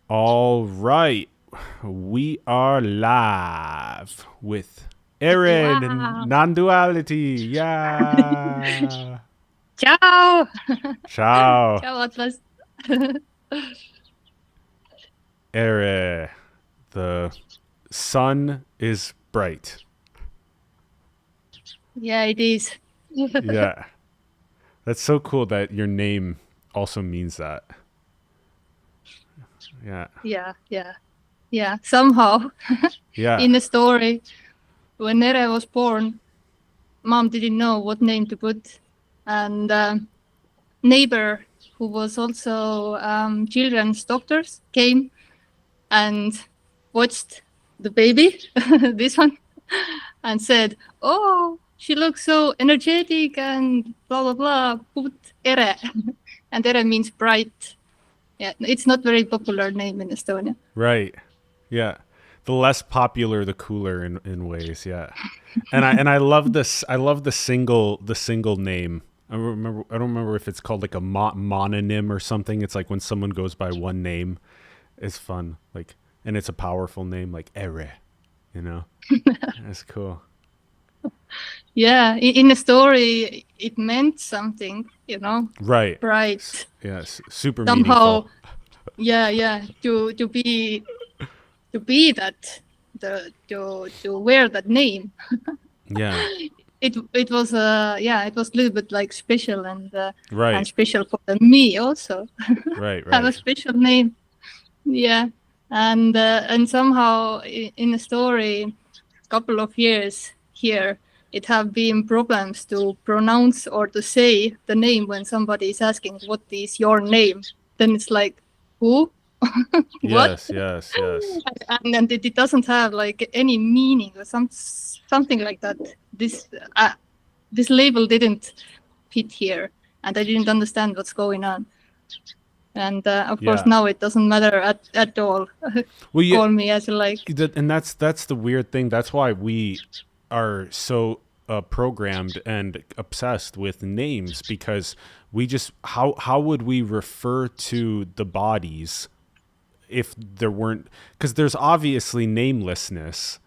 All right. We are live with Ere Wow. Non-Duality. Yeah. Ciao. Ciao. Ciao, Atlas. Ere. The sun is bright. Yeah, it is. Yeah. That's so cool that your name also means that. Yeah. Yeah, yeah, yeah. Somehow, Yeah. in the story, when Nere was born, mom didn't know what name to put, and neighbor who was also children's doctors came and watched the baby, this one, and said, "Oh, she looks so energetic and blah blah blah. Put Ere," and Ere means bright. Yeah, it's not very popular name in Estonia. Right. Yeah. The less popular, the cooler in ways. Yeah. And I love this. I love the single name. I don't remember if it's called like a mononym or something. It's like when someone goes by one name. It's fun. Like, and it's a powerful name, like Ere. You know, that's cool. Yeah, in the story, it meant something, Right. bright. Yes. Super Somehow, meaningful. yeah, yeah, to be that, to wear that name. Yeah. It was yeah, it was a little bit like special, and Right. special for me also. Right. Have a Right. special name. Yeah, and somehow in the story, couple of years here, it have been problems to pronounce or to say the name when somebody is asking what is your name. Then it's like, who? What? Yes. Yes. Yes. And it doesn't have like any meaning or something like that. This label didn't fit here, and I didn't understand what's going on. And of course, Yeah. now it doesn't matter at all. Well, yeah. Call me as you like. And that's the weird thing. That's why we are so programmed and obsessed with names, because we just how would we refer to the bodies if there weren't, because there's obviously namelessness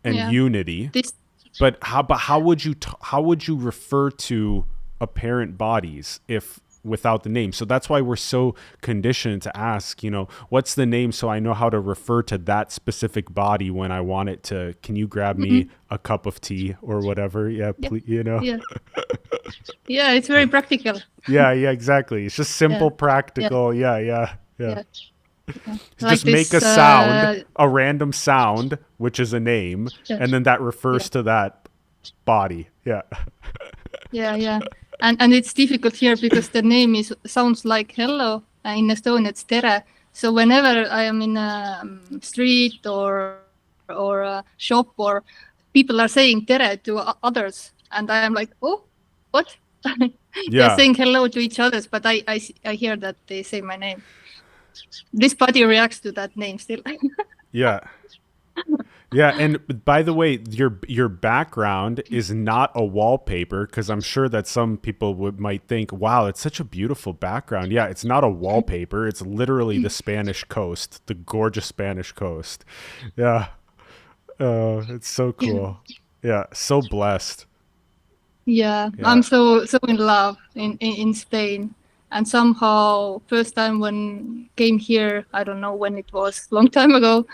and Yeah, unity, this. but how would you refer to apparent bodies if without the name? So that's why we're so conditioned to ask, what's the name, so I know how to refer to that specific body when I want it to, can you grab me Mhm. a cup of tea or whatever? Yeah, Yeah, please, yeah, yeah. It's very practical. yeah, yeah, exactly. It's just simple, Yeah, yeah, practical. Yeah, yeah, yeah. yeah, yeah. Like Just make a this. sound, a random sound, which is a name, Yeah, and then that yeah, refers to that body. Yeah. yeah, yeah. And it's difficult here because the name is sounds like hello. In Estonia, it's tere. So whenever I am in a street or a shop, or people are saying tere to others, and I am like, oh, what? They're Yeah. saying hello to each others, but I hear that they say my name. This body reacts to that name still. Yeah. Yeah, and by the way, your background is not a wallpaper, because I'm sure that some people might think, "Wow, it's such a beautiful background." Yeah, it's not a wallpaper. It's literally the Spanish coast, the gorgeous Spanish coast. Yeah. Oh, it's so cool. Yeah, so blessed. Yeah, Yeah. I'm so in love in Spain, and somehow first time when came here, I don't know when it was, long time ago,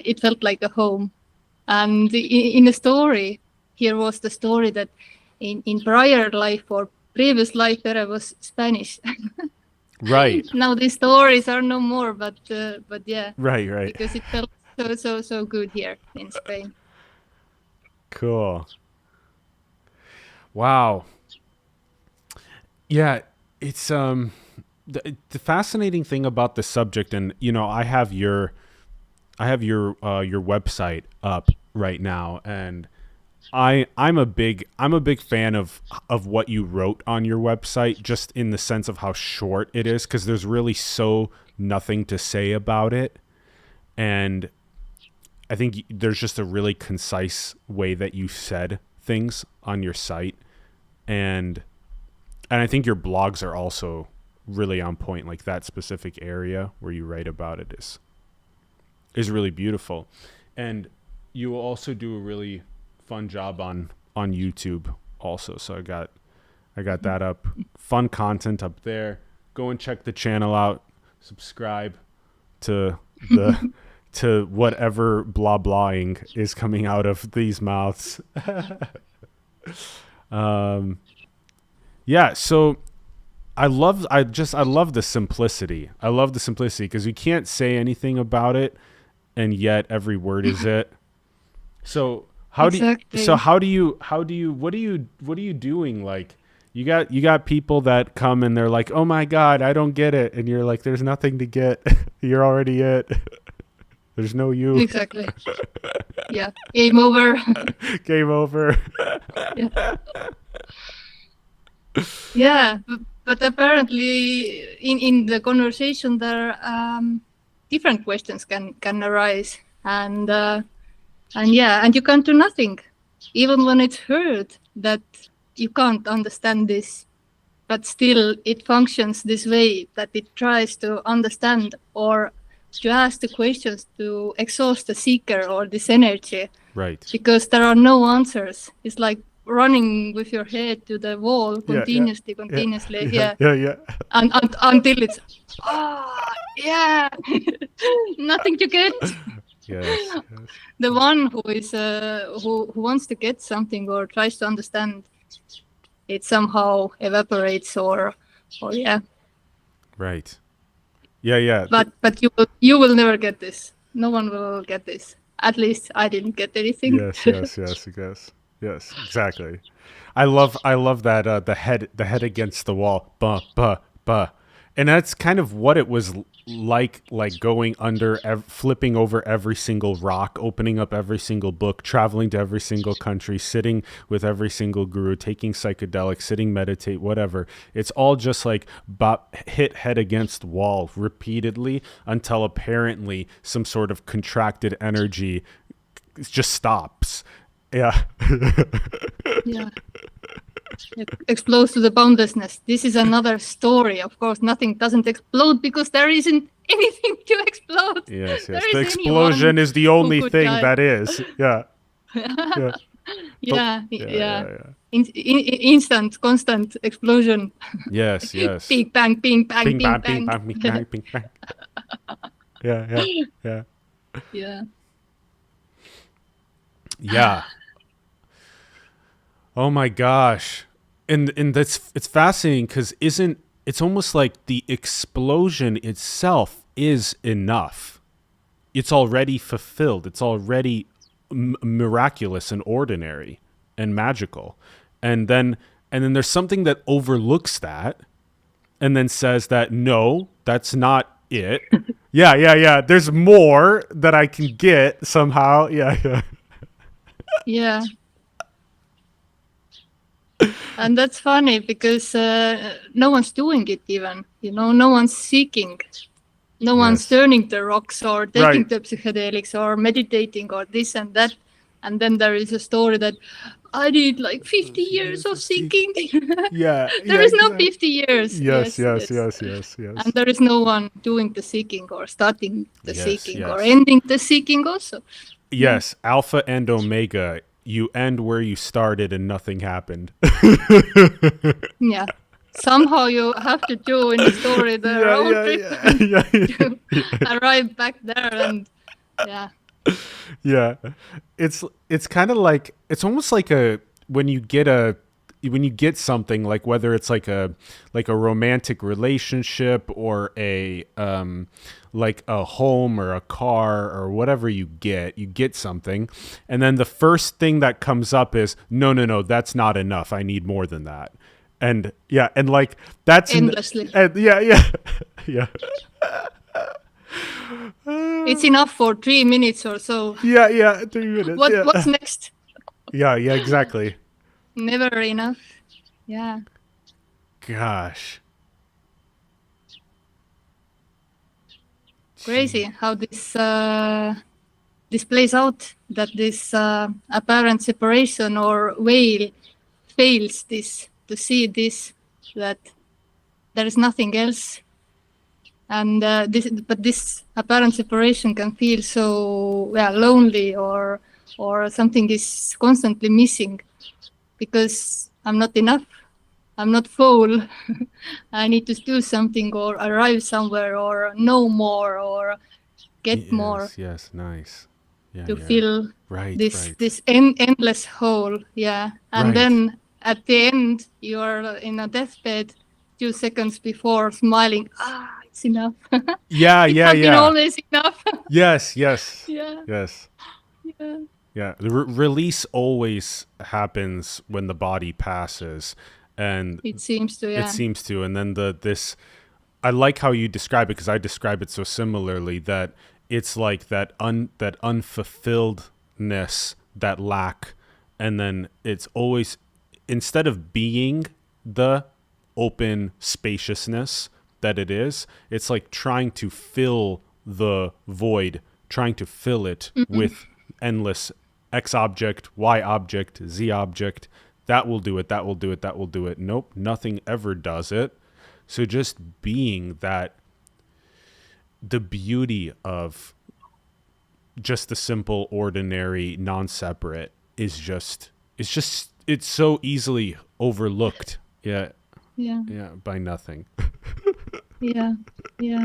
it felt like a home. And in the story, here was the story that in prior life or previous life there I was Spanish. Right. Now these stories are no more, but yeah, Right, right. because it felt so good here in Spain. Cool. Wow. Yeah, it's the fascinating thing about the subject, and I have your website up right now, and I'm a big fan of what you wrote on your website, just in the sense of how short it is, because there's really so nothing to say about it, and I think there's just a really concise way that you said things on your site, and and I think your blogs are also really on point. Like that specific area where you write about it is really beautiful. And you will also do a really fun job on YouTube also. So I got that up. Fun content up there. Go and check the channel out. Subscribe to the to whatever blah blahing is coming out of these mouths. Yeah, so I love the simplicity. I love the simplicity because you can't say anything about it, and yet every word is it. So how do you what are you doing? Like you got people that come and they're like, oh my God, I don't get it, and you're like, there's nothing to get. You're already it. There's no you. Exactly. Yeah. Game over. Game over. Yeah. Yeah, but apparently in the conversation there different questions can arise, and you can't do nothing, even when it's heard that you can't understand this, but still it functions this way, that it tries to understand or to ask the questions to exhaust the seeker or this energy. Right. Because there are no answers. It's like running with your head to the wall continuously. Yeah. Until it's nothing to get. Yes. The one who is who wants to get something or tries to understand, it somehow evaporates or yeah. Right. Yeah. But you will never get this. No one will get this. At least I didn't get anything. Yes, exactly. I love that the head against the wall, bah, and that's kind of what it was like going under, flipping over every single rock, opening up every single book, traveling to every single country, sitting with every single guru, taking psychedelics, sitting, meditate, whatever. It's all just like hit head against wall repeatedly until apparently some sort of contracted energy just stops. Yeah. Yeah. It explodes to the boundlessness. This is another story. Of course, nothing doesn't explode because there isn't anything to explode. Yes. The explosion is the only thing that is. Yeah. Yeah. Instant, constant explosion. Yes. Big bang, bing bang, Bing bing bang, bang. bing bang, bing bang, bing bang. Yeah. Yeah. Oh my gosh. And that's, it's fascinating because it's almost like the explosion itself is enough. It's already fulfilled. It's already miraculous and ordinary and magical. And then there's something that overlooks that and then says that, no, that's not it. Yeah. There's more that I can get somehow. Yeah. Yeah. And that's funny because no one's doing it even, no one's seeking, no one's turning the rocks or taking the psychedelics or meditating or this and that. And then there is a story that I did like 50 years of seeking. Yeah. There is no 50 years. Yes. And there is no one doing the seeking or starting the seeking or ending the seeking also. Yes. Alpha and Omega. You end where you started and nothing happened. Yeah. Somehow you have to do in the story the road trip to arrive back there and Yeah. It's kind of like, it's almost like when you get something, like whether it's like a romantic relationship or a like a home or a car or whatever you get something, and then the first thing that comes up is no, that's not enough, I need more than that. And like that's endlessly. Yeah. It's enough for 3 minutes or so. Yeah, 3 minutes. What's next? Yeah, exactly. Never enough. Yeah. Gosh. Crazy how this plays out, that this apparent separation or veil fails this, to see this, that there is nothing else. And this apparent separation can feel so lonely, or something is constantly missing, because I'm not enough, I'm not full. I need to do something, or arrive somewhere, or know more, or get more, Yes, nice. Yeah, to yeah. fill Right, this right. endless hole. Yeah, and Right. then at the end you're in a deathbed 2 seconds before, smiling. It's enough. Yeah, It yeah, has been yeah. always enough. Yes, yes. Yeah, Yes. yeah. Yeah, the release always happens when the body passes, and It seems to, it yeah. seems to. And then this, I like how you describe it, because I describe it so similarly, that it's like that unfulfilledness, that lack, and then it's always, instead of being the open spaciousness that it is, it's like trying to fill the void, trying to fill it with endless X object, Y object, Z object. That will do it, that will do it, that will do it. Nope, nothing ever does it. So just being that, the beauty of just the simple, ordinary, non-separate is just, it's so easily overlooked. Yeah, Yeah, yeah, by nothing. yeah, yeah.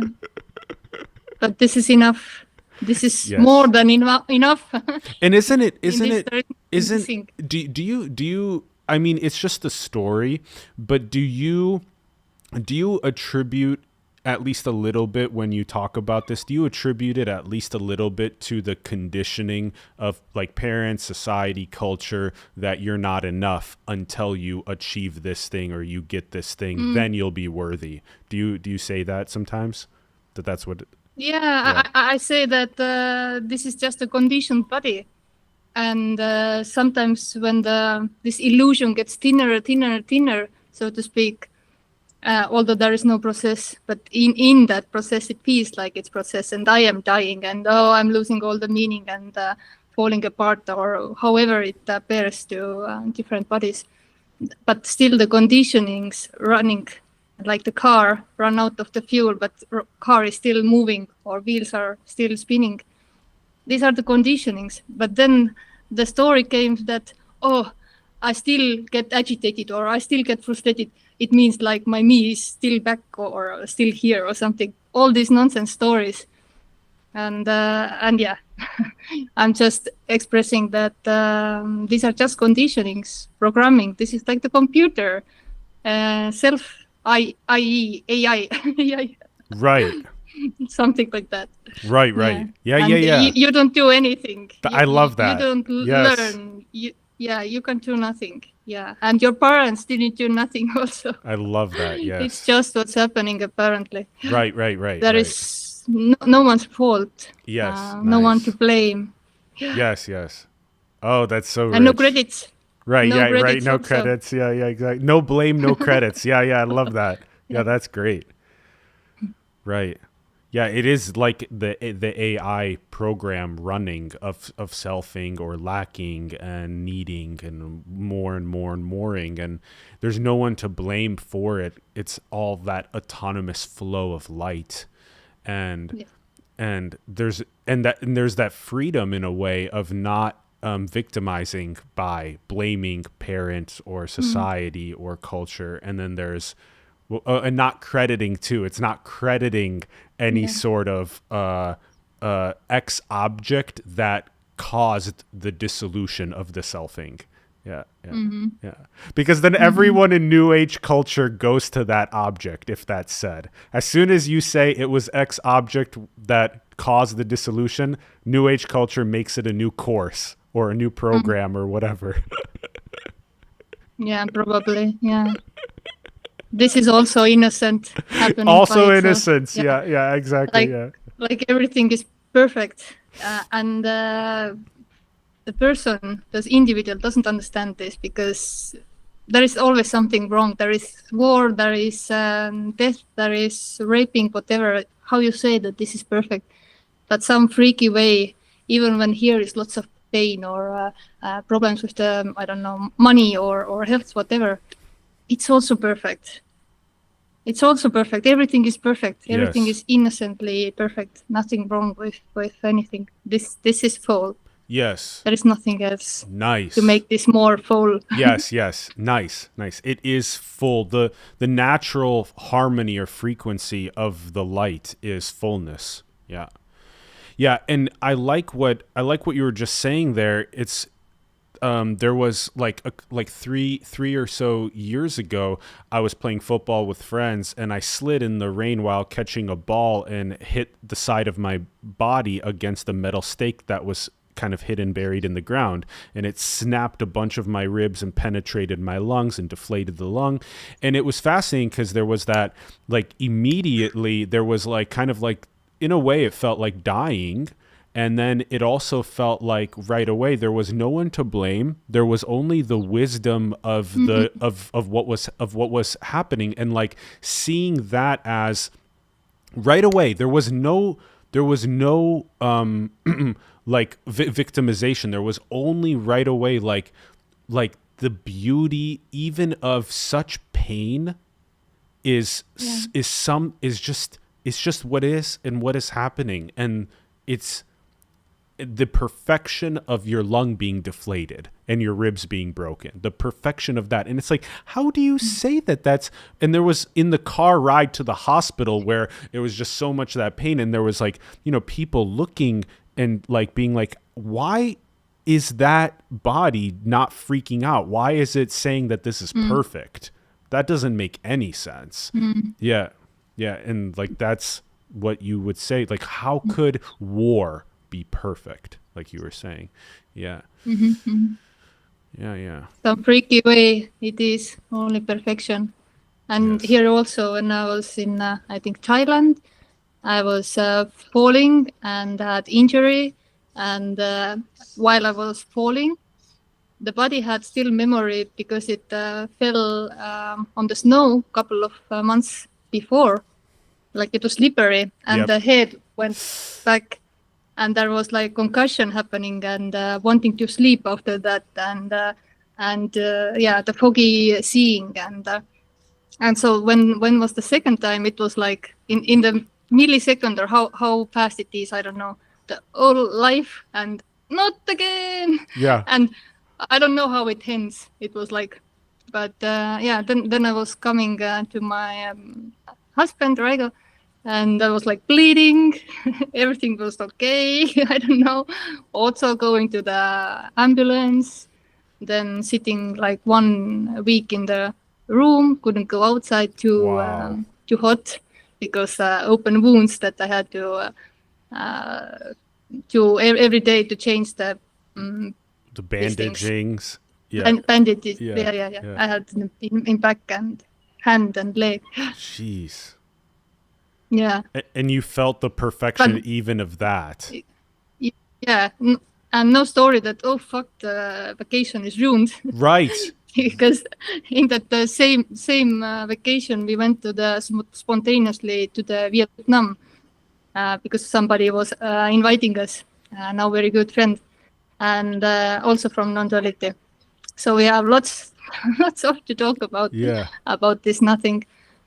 But this is enough. This is more Yes. than enough. And In isn't this, it, there is nothing isn't, missing. do you, I mean, it's just a story, but do you attribute, at least a little bit, when you talk about this, do you attribute it at least a little bit to the conditioning of like parents, society, culture, that you're not enough until you achieve this thing or you get this thing, then you'll be worthy? Do you say that sometimes, that that's what? Yeah, Yeah. I say that this is just a conditioned body, and sometimes when this illusion gets thinner, thinner, thinner, so to speak, although there is no process, but in that process, it feels like it's process, and I am dying, and I'm losing all the meaning, and falling apart, or however it appears to different bodies. But still the conditionings running, like the car run out of the fuel, but car is still moving, or wheels are still spinning. These are the conditionings. But then the story came that, I still get agitated, or I still get frustrated. It means like my me is still back, or still here, or something. All these nonsense stories. And yeah, I'm just expressing that these are just conditionings, programming. This is like the computer, self, IE, AI, AI, Right. something like that. Right, Yeah, right. Yeah, yeah, and yeah. you don't do anything. I love You that. don't Yes. learn. You can do nothing. Yeah, and your parents didn't do nothing also. I love that. It's Yes. just what's happening apparently. Right, right, right, There right. is no one's fault. Yes, No one to nice. blame. Yes, yes. Oh, that's so And no rich. credits. Right, No yeah, right. credits No also. credits. Yeah, yeah, exactly. No blame, no credits. Yeah, yeah, I love that. Yeah, Yeah. that's great. Right. Yeah, it is like the AI program running of selfing or lacking and needing and more and more and moreing, and there's no one to blame for it. It's all that autonomous flow of light, and Yeah. there's that freedom in a way of not victimizing by blaming parents or society or culture, and then there's and not crediting too. It's not crediting any Yeah. sort of X object that caused the dissolution of the selfing. Yeah, yeah, yeah. Because then everyone in New Age culture goes to that object, if that's said. As soon as you say it was X object that caused the dissolution, New Age culture makes it a new course or a new program or whatever. Yeah, probably. Yeah. This is also innocent happening by Also itself. innocence. Yeah. Yeah, yeah, exactly. Like Yeah. like everything is perfect. And the person, the individual, doesn't understand this, because there is always something wrong. There is war, there is death, there is raping, whatever, how you say that this is perfect. But some freaky way, even when here is lots of pain, or problems with the, I don't know, money, or health, whatever, it's also perfect. it's also perfect. Everything is perfect. Everything Yes. is innocently perfect. Nothing wrong with anything. This is full. Yes. There is nothing else to Nice. make this more full. Yes, yes. Nice, nice. It is full. The natural harmony or frequency of the light is fullness. Yeah. Yeah, and I like what you were just saying there. It's there was like three or so years ago, I was playing football with friends and I slid in the rain while catching a ball and hit the side of my body against a metal stake that was kind of hidden buried in the ground, and it snapped a bunch of my ribs and penetrated my lungs and deflated the lung. And it was fascinating because there was that, like, immediately there was like kind of like, in a way it felt like dying, and then it also felt like right away there was no one to blame. There was only the wisdom of the of what was happening, and like seeing that as right away there was no like victimization. There was only right away like the beauty even of such pain is Yeah. is some is just it's just what is and what is happening, and it's the perfection of your lung being deflated and your ribs being broken, the perfection of that. And it's like, how do you say that that's, and there was in the car ride to the hospital where it was just so much of that pain. And there was like, people looking and like being like, why is that body not freaking out? Why is it saying that this is perfect? That doesn't make any sense. Yeah. Yeah. And like, that's what you would say. Like, how could war be perfect? Like you were saying. Yeah. Yeah. Yeah. Some freaky way it is only perfection. And Yes. here also, when I was in, I think Thailand, I was falling and had injury. And while I was falling, the body had still memory because it fell on the snow a couple of months before. Like it was slippery, and Yep. the head went back, and there was like concussion happening, and wanting to sleep after that, and yeah, the foggy seeing, and so when was the second time? It was like in the millisecond, or how fast it is, I don't know. The whole life, and not again, Yeah. and I don't know how it ends. It was like, but yeah, then I was coming to my husband Raigo, and I was like bleeding. Everything was okay. I don't know. Also going to the ambulance, then sitting like 1 week in the room, couldn't go outside, Wow. too hot, because open wounds that I had every day to change The these things. bandagings. Yeah. Bandages. Yeah. Yeah, yeah, yeah. Yeah. I had in back and hand and leg. Jeez. Yeah, And you felt the perfection but even of that. yeah, and no story that, oh fuck, the vacation is ruined. Right. Because in that same vacation we went to the spontaneously to the Vietnam, because somebody was inviting us, now very good friend, and also from Non-Duality. So we have lots lots of to talk Yeah. about this nothing.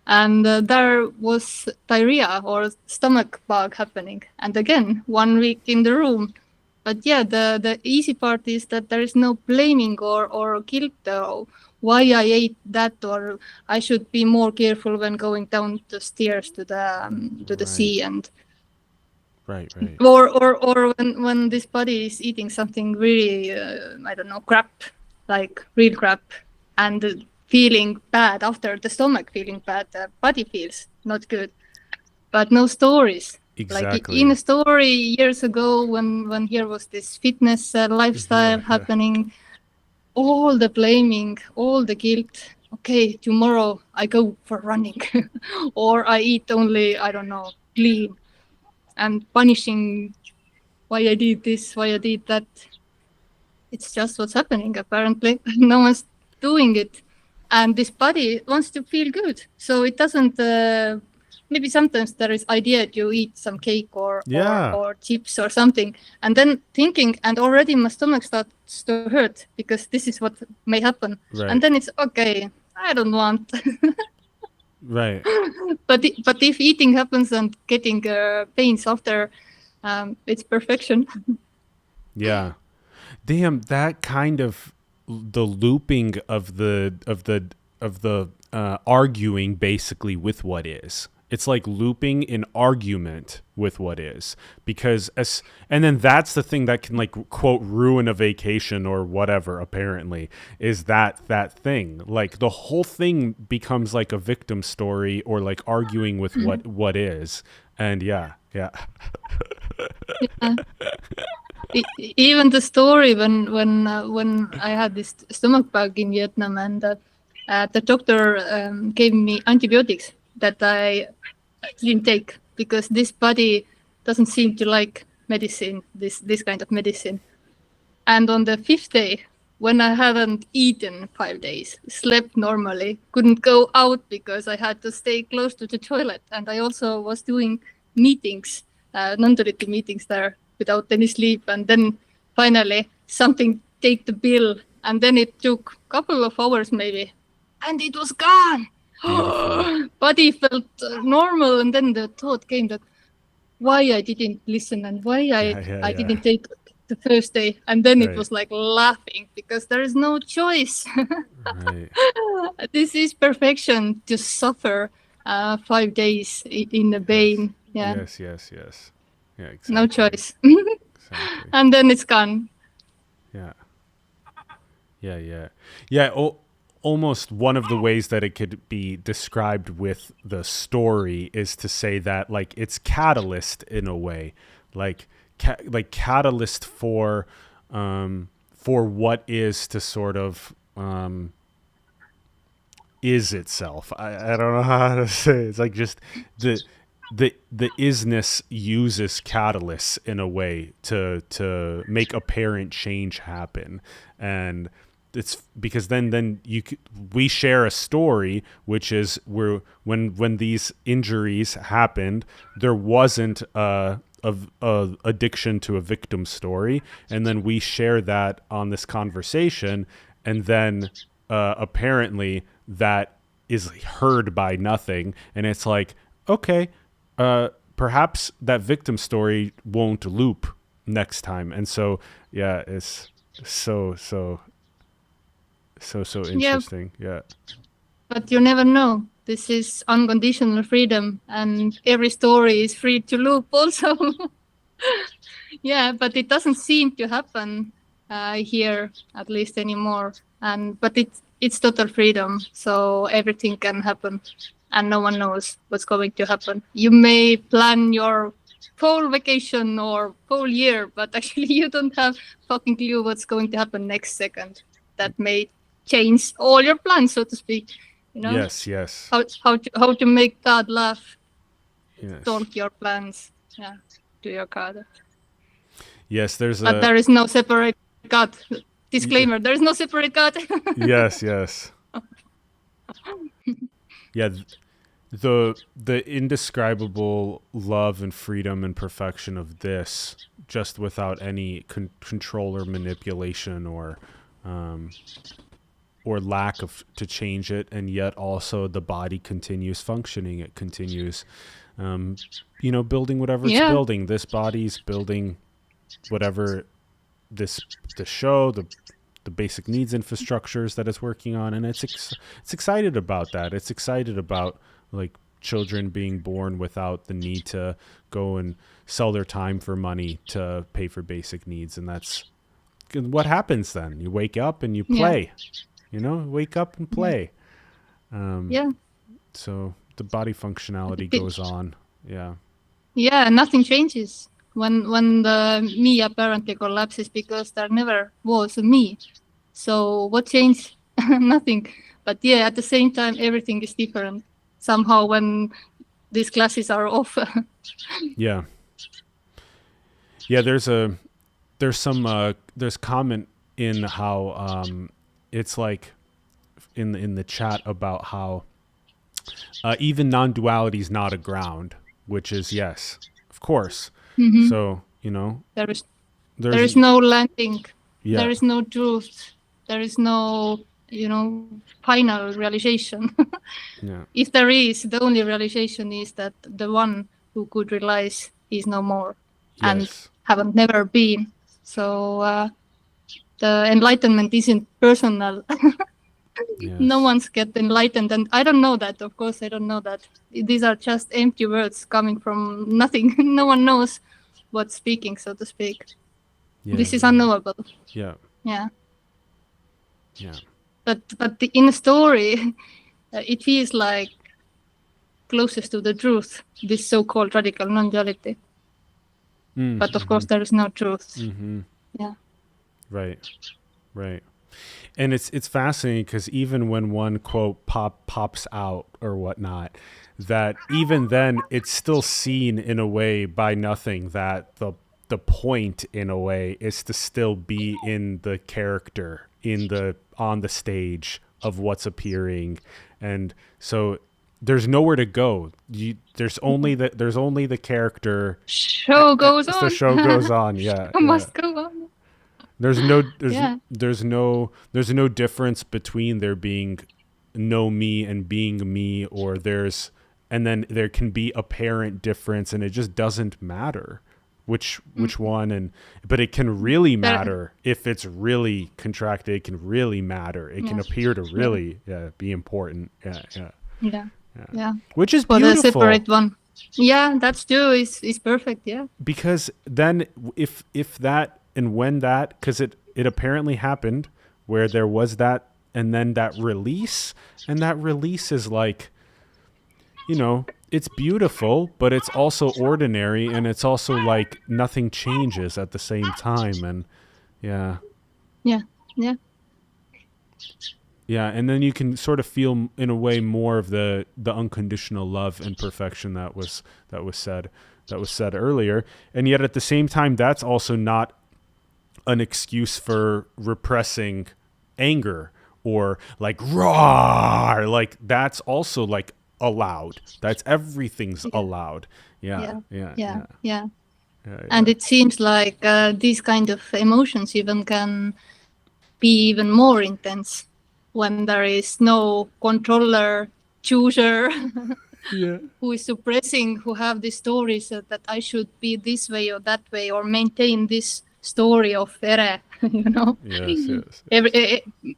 And there was diarrhea or stomach bug happening, and again 1 week in the room. But yeah, the easy part is that there is no blaming or guilt, or why I ate that, or I should be more careful when going down the stairs to the Right. sea, and Right. Right. or when this body is eating something really I don't know, crap, like real crap, and feeling bad after, the stomach feeling bad, the body feels not good, but no stories. Like in a Exactly. story years ago, when here was this fitness lifestyle Yeah. Yeah. happening, all the blaming, all the guilt. Okay, tomorrow I go for running, or I eat only, I don't know, clean, and punishing why I did this, why I did that. It's just what's happening, apparently. No one's doing it. And this body wants to feel good. So it doesn't, maybe sometimes there is idea to eat some cake Yeah. or chips or something. And then thinking, and already my stomach starts to hurt because this is what may happen. And Right. then it's okay, I don't want. Right. But if eating happens and getting pains after, it's perfection. Yeah. Damn, that kind of the looping of the arguing basically with what is. It's like looping an argument with what is, because as and then that's the thing that can, like, quote, ruin a vacation or whatever. Apparently, is that thing, like the whole thing becomes like a victim story, or like arguing with what is. And yeah, yeah. Yeah. Even the story when I had this stomach bug in Vietnam, and the doctor gave me antibiotics that I didn't take because this body doesn't seem to like medicine, this kind of medicine. And on the fifth day, when I hadn't eaten 5 days, slept normally, couldn't go out because I had to stay close to the toilet, and I also was doing meetings, non-duality meetings there without any sleep, and then finally something take the bill, and then it took a couple of hours maybe, and it was gone. Beautiful. Body felt normal, and then the thought came that why I didn't listen and why Yeah, yeah, I yeah. didn't take the first day. And then it Right, was like laughing because there is no choice. right. This is perfection to suffer 5 days in the Yes, pain. Yeah, yes, yes, yes. Yeah, no exactly, choice. exactly. And then it's gone. Yeah, yeah, yeah, yeah. Almost one of the ways that it could be described with the story is to say that, like, it's catalyst in a way, like like catalyst for what is to sort of is itself. I don't know how to say it. It's like just the isness uses catalysts in a way to make apparent change happen. And it's because then we share a story, which is where when these injuries happened, there wasn't a addiction to a victim story, and then we share that on this conversation, and then apparently that is heard by nothing, and it's like, okay, perhaps that victim story won't loop next time. And so yeah, it's so Yeah, interesting. Yeah. but you never know. This is unconditional freedom, and every story is free to loop also. Yeah, but it doesn't seem to happen here at least anymore. And but it's total freedom, so everything can happen, and no one knows what's going to happen. You may plan your whole vacation or whole year, but actually you don't have fucking clue what's going to happen next second. That may change all your plans, so to speak. You know Yes, yes, how to make God laugh, yes, talk your plans, yeah, to your God. yes. There's But a there is no separate cut. Disclaimer: there is no separate cut. yes, yes, yeah. The indescribable love and freedom and perfection of this, just without any control or manipulation, um, or lack of to change it, and yet also the body continues functioning. It continues, um, building whatever it's Yeah, building. This body's building whatever this the show the basic needs infrastructures that it's working on, and it's excited about that. It's excited about, like, children being born without the need to go and sell their time for money to pay for basic needs. And that's what happens then. You wake up and you yeah, play, wake up and yeah, play. um, yeah. so the body functionality goes on. Yeah. Yeah, nothing changes when the me apparently collapses because there never was a me. So what changed? Nothing. But yeah, at the same time, everything is different somehow when these classes are off. Yeah. Yeah, there's comment in how it's like in the chat about how even non-duality is not a ground, which is yes, of course. Mhm. So There is there's no landing. yeah, There is no truth. There is no final realization. Yeah. If there is, the only realization is that the one who could realize is no more and Yes. haven't never been. So the enlightenment isn't personal. No Yes. one's get enlightened, and I don't know that. Of course, I don't know that. These are just empty words coming from nothing. No one knows what's speaking, so to speak. Yeah. This is Yeah. unknowable. Yeah. Yeah, Yeah. but in a story, it feels like closest to the truth. This so-called radical non-duality. But of course, there is no truth. Mm-hmm. Yeah. Right. Right. And it's fascinating because even when one quote pops out or whatnot, that even then it's still seen in a way by nothing, that the point in a way is to still be in the character, in the on the stage of what's appearing. And so there's nowhere to go. There's only the character. Show goes As the on. show goes on. Yeah. Yeah. Must go on. There's no Yeah. there's no difference between there being no me and being me, or and then there can be apparent difference, and it just doesn't matter which one. And but it can really matter if it's really contracted. It can really matter. It can appear to really be important. Yeah. Which is For beautiful. the separate one. Yeah, that's true. Is perfect. Yeah. Because then if that and when that, because it apparently happened where there was that, and then that release, and that release is like, it's beautiful, but it's also ordinary, and it's also like nothing changes at the same time. And yeah. Yeah. And then you can sort of feel in a way more of the unconditional love and perfection that was said earlier. And yet at the same time, that's also not an excuse for repressing anger or like roar. Like that's also like allowed. That's everything's allowed. Yeah. And it seems like these kind of emotions even can be even more intense when there is no controller, chooser, who is suppressing, who have these stories that I should be this way or that way, or maintain this story of Ere, Yes.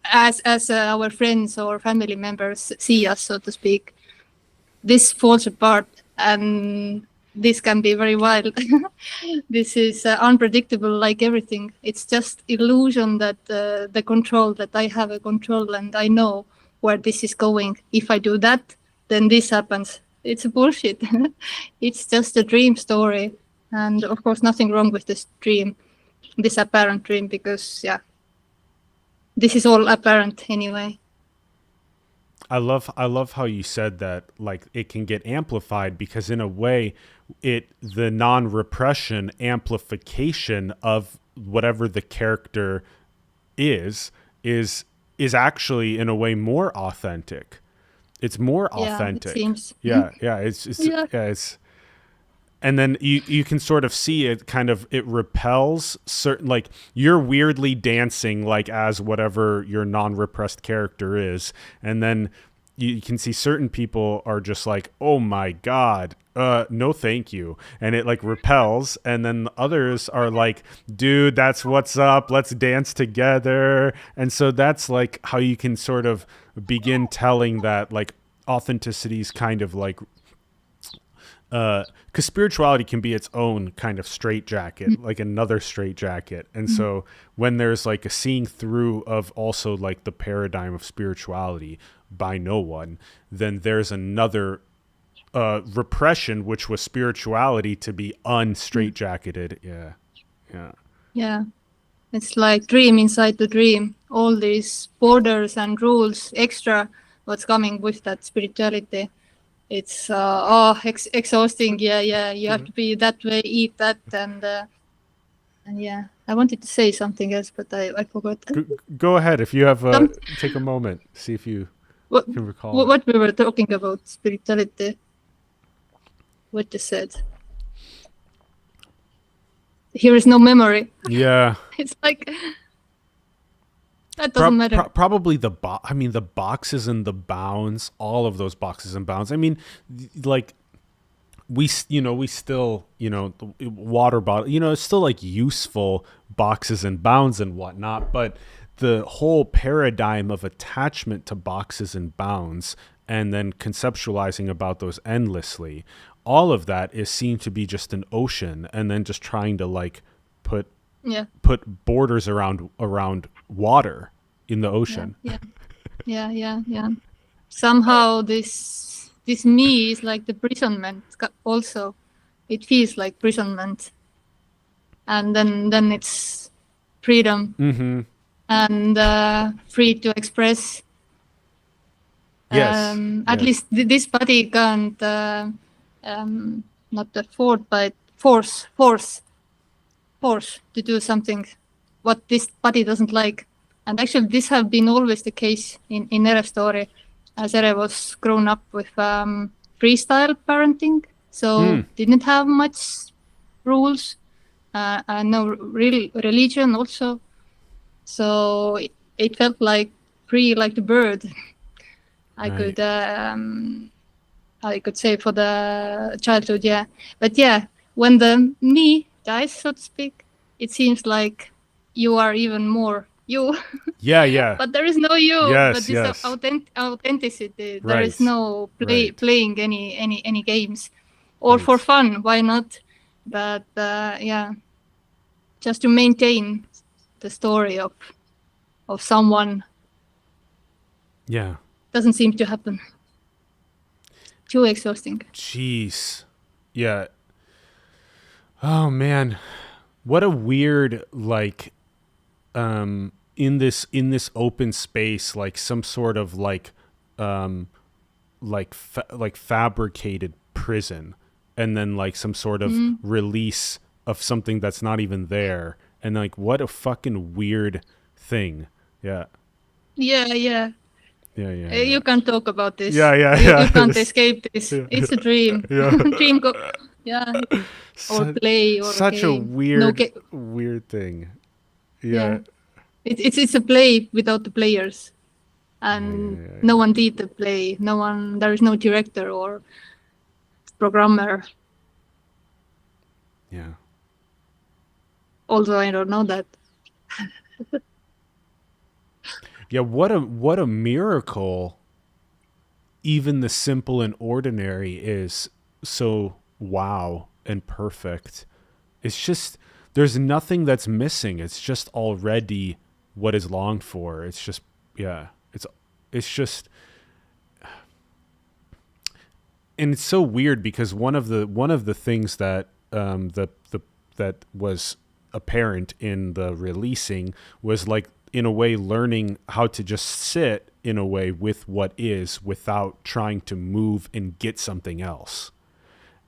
As our friends or family members see us, so to speak, this falls apart, and this can be very wild. This is unpredictable, like everything. It's just illusion that the control, that I have a control and I know where this is going. If I do that, then this happens. It's bullshit. It's just a dream story. And of course, nothing wrong with this dream, this apparent dream, because this is all apparent anyway. I love how you said that, like it can get amplified, because in a way the non-repression amplification of whatever the character is actually in a way more authentic. It's more authentic. It seems. It's and then you can sort of see it kind of, it repels certain, like you're weirdly dancing like as whatever your non-repressed character is, and then you can see certain people are just like, oh my god, no thank you, and it like repels, and then others are like, dude, that's what's up, let's dance together. And so that's like how you can sort of begin telling that like authenticity is kind of like because spirituality can be its own kind of straitjacket, like another straitjacket. And so when there's like a seeing through of also like the paradigm of spirituality by no one, then there's another repression, which was spirituality, to be unstraitjacketed. Yeah. It's like dream inside the dream. All these borders and rules extra what's coming with that spirituality. It's exhausting. Yeah. You have to be that way, eat that, and yeah. I wanted to say something else, but I forgot. Go ahead if you have take a moment, see if you can recall what we were talking about spirituality. What you said. Here is no memory. Yeah. It's like That doesn't matter. Probably I mean, the boxes and the bounds, all of those boxes and bounds. I mean, like we still, the water bottle, it's still like useful boxes and bounds and whatnot, but the whole paradigm of attachment to boxes and bounds and then conceptualizing about those endlessly, all of that is seen to be just an ocean, and then just trying to like put Yeah. borders around water in the ocean. Yeah. Somehow this me is like the imprisonment also. It feels like imprisonment. And then it's freedom. Mm-hmm. And free to express. Yes. At least this body can't not afford, but force to do something what this body doesn't like. And actually this have been always the case in Ere's story, as Ere was grown up with freestyle parenting, so didn't have much rules, and no real religion also. So it felt like free, like the bird. I could say for the childhood, yeah. But yeah, when the me dies, so to speak, it seems like you are even more you. Yeah. But there is no you. Yes, But this yes. authenticity. There Right. is no Right. playing any games, or Right. for fun. Why not? But yeah, just to maintain the story of someone Yeah. doesn't seem to happen. Too exhausting. Jeez. Yeah. Oh man. What a weird, like, in this open space, like some sort of like fabricated prison, and then like some sort of release of something that's not even there, and like what a fucking weird thing. Yeah. Yeah. Yeah. You can't talk about this. Yeah. You can't escape this. Yeah. It's a dream. Yeah. Dream yeah. Or play or Such a game. weird thing. Yeah. It's a play without the players. And no one did the play. There is no director or programmer. Yeah. Although I don't know that. Yeah, what a miracle even the simple and ordinary is. So wow and perfect. It's just, there's nothing that's missing. It's just already what is longed for. It's just, yeah, it's just, and it's so weird because one of the things that that was apparent in the releasing was like, in a way, learning how to just sit in a way with what is without trying to move and get something else.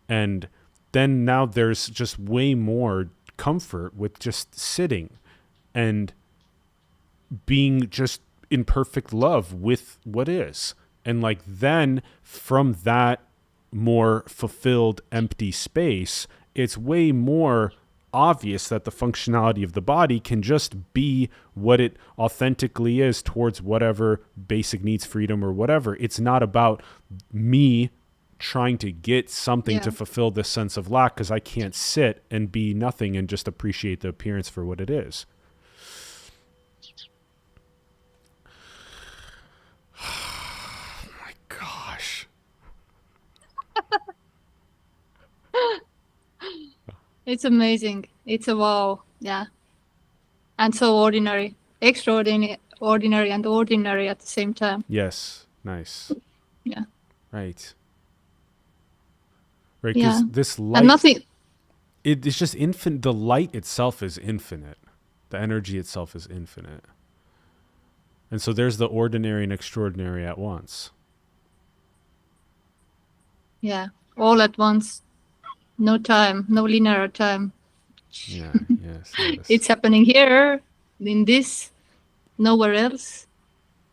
And then now there's just way more comfort with just sitting and being just in perfect love with what is. And like, then from that more fulfilled empty space, it's way more obvious that the functionality of the body can just be what it authentically is towards whatever basic needs, freedom or whatever. It's not about me trying to get something to fulfill this sense of lack, because I can't sit and be nothing and just appreciate the appearance for what it is. My gosh. It's amazing. It's a wow. Yeah. And so ordinary. Extraordinary, ordinary, and ordinary at the same time. Yes. Nice. Yeah. Right. Right, because this light, and nothing. It's just infinite. The light itself is infinite. The energy itself is infinite. And so there's the ordinary and extraordinary at once. Yeah. All at once. No time. No linear time. Yeah. Yes. It's happening here, in this, nowhere else.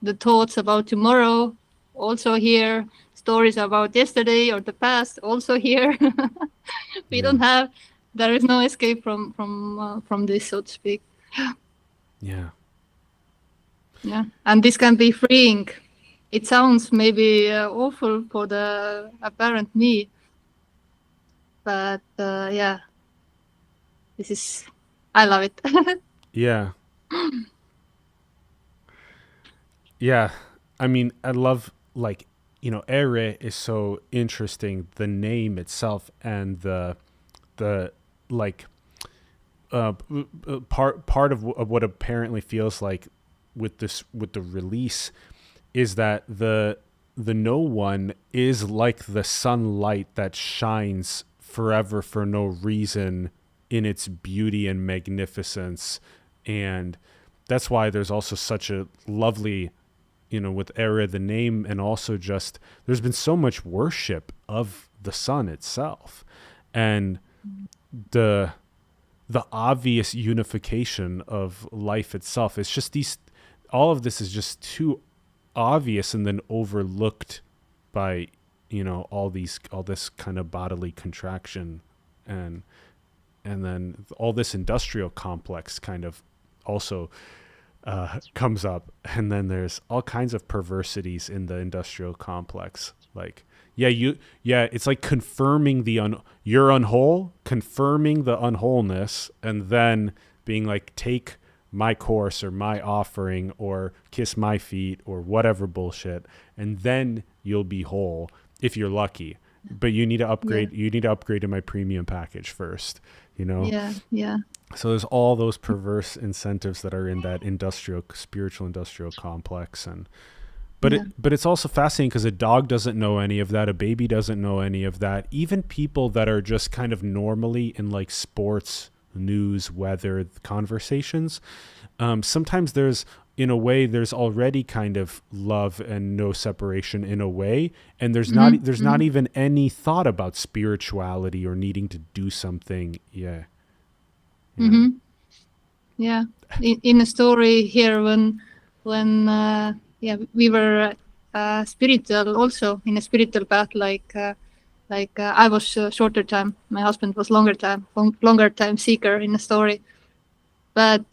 The thoughts about tomorrow, also here. Stories about yesterday or the past, also here. We don't have. There is no escape from this, so to speak. Yeah. Yeah, and this can be freeing. It sounds maybe awful for the apparent me, but yeah, this is, I love it. Yeah. Yeah. I mean, I love, like, Ere is so interesting. The name itself and the like part of what apparently feels like with the release is that the no one is like the sunlight that shines forever for no reason in its beauty and magnificence. And that's why there's also such a lovely, with Era the name, and also just there's been so much worship of the sun itself, and the obvious unification of life itself. It's just all of this is just too obvious and then overlooked by all this kind of bodily contraction, and then all this industrial complex kind of also comes up, and then there's all kinds of perversities in the industrial complex, like it's like confirming you're unwhole, confirming the unwholeness, and then being like, take my course or my offering or kiss my feet or whatever bullshit, and then you'll be whole if you're lucky. But you need to upgrade. Yeah. You need to upgrade to my premium package first. Yeah, yeah. So there's all those perverse incentives that are in that spiritual industrial complex, and but it's also fascinating because a dog doesn't know any of that, a baby doesn't know any of that. Even people that are just kind of normally in like sports, news, weather conversations, sometimes there's already kind of love and no separation in a way, and there's not even any thought about spirituality or needing to do something. Yeah. Yeah. In a story here, when we were spiritual, also in a spiritual path, like I was shorter time, my husband was longer time seeker in the story. But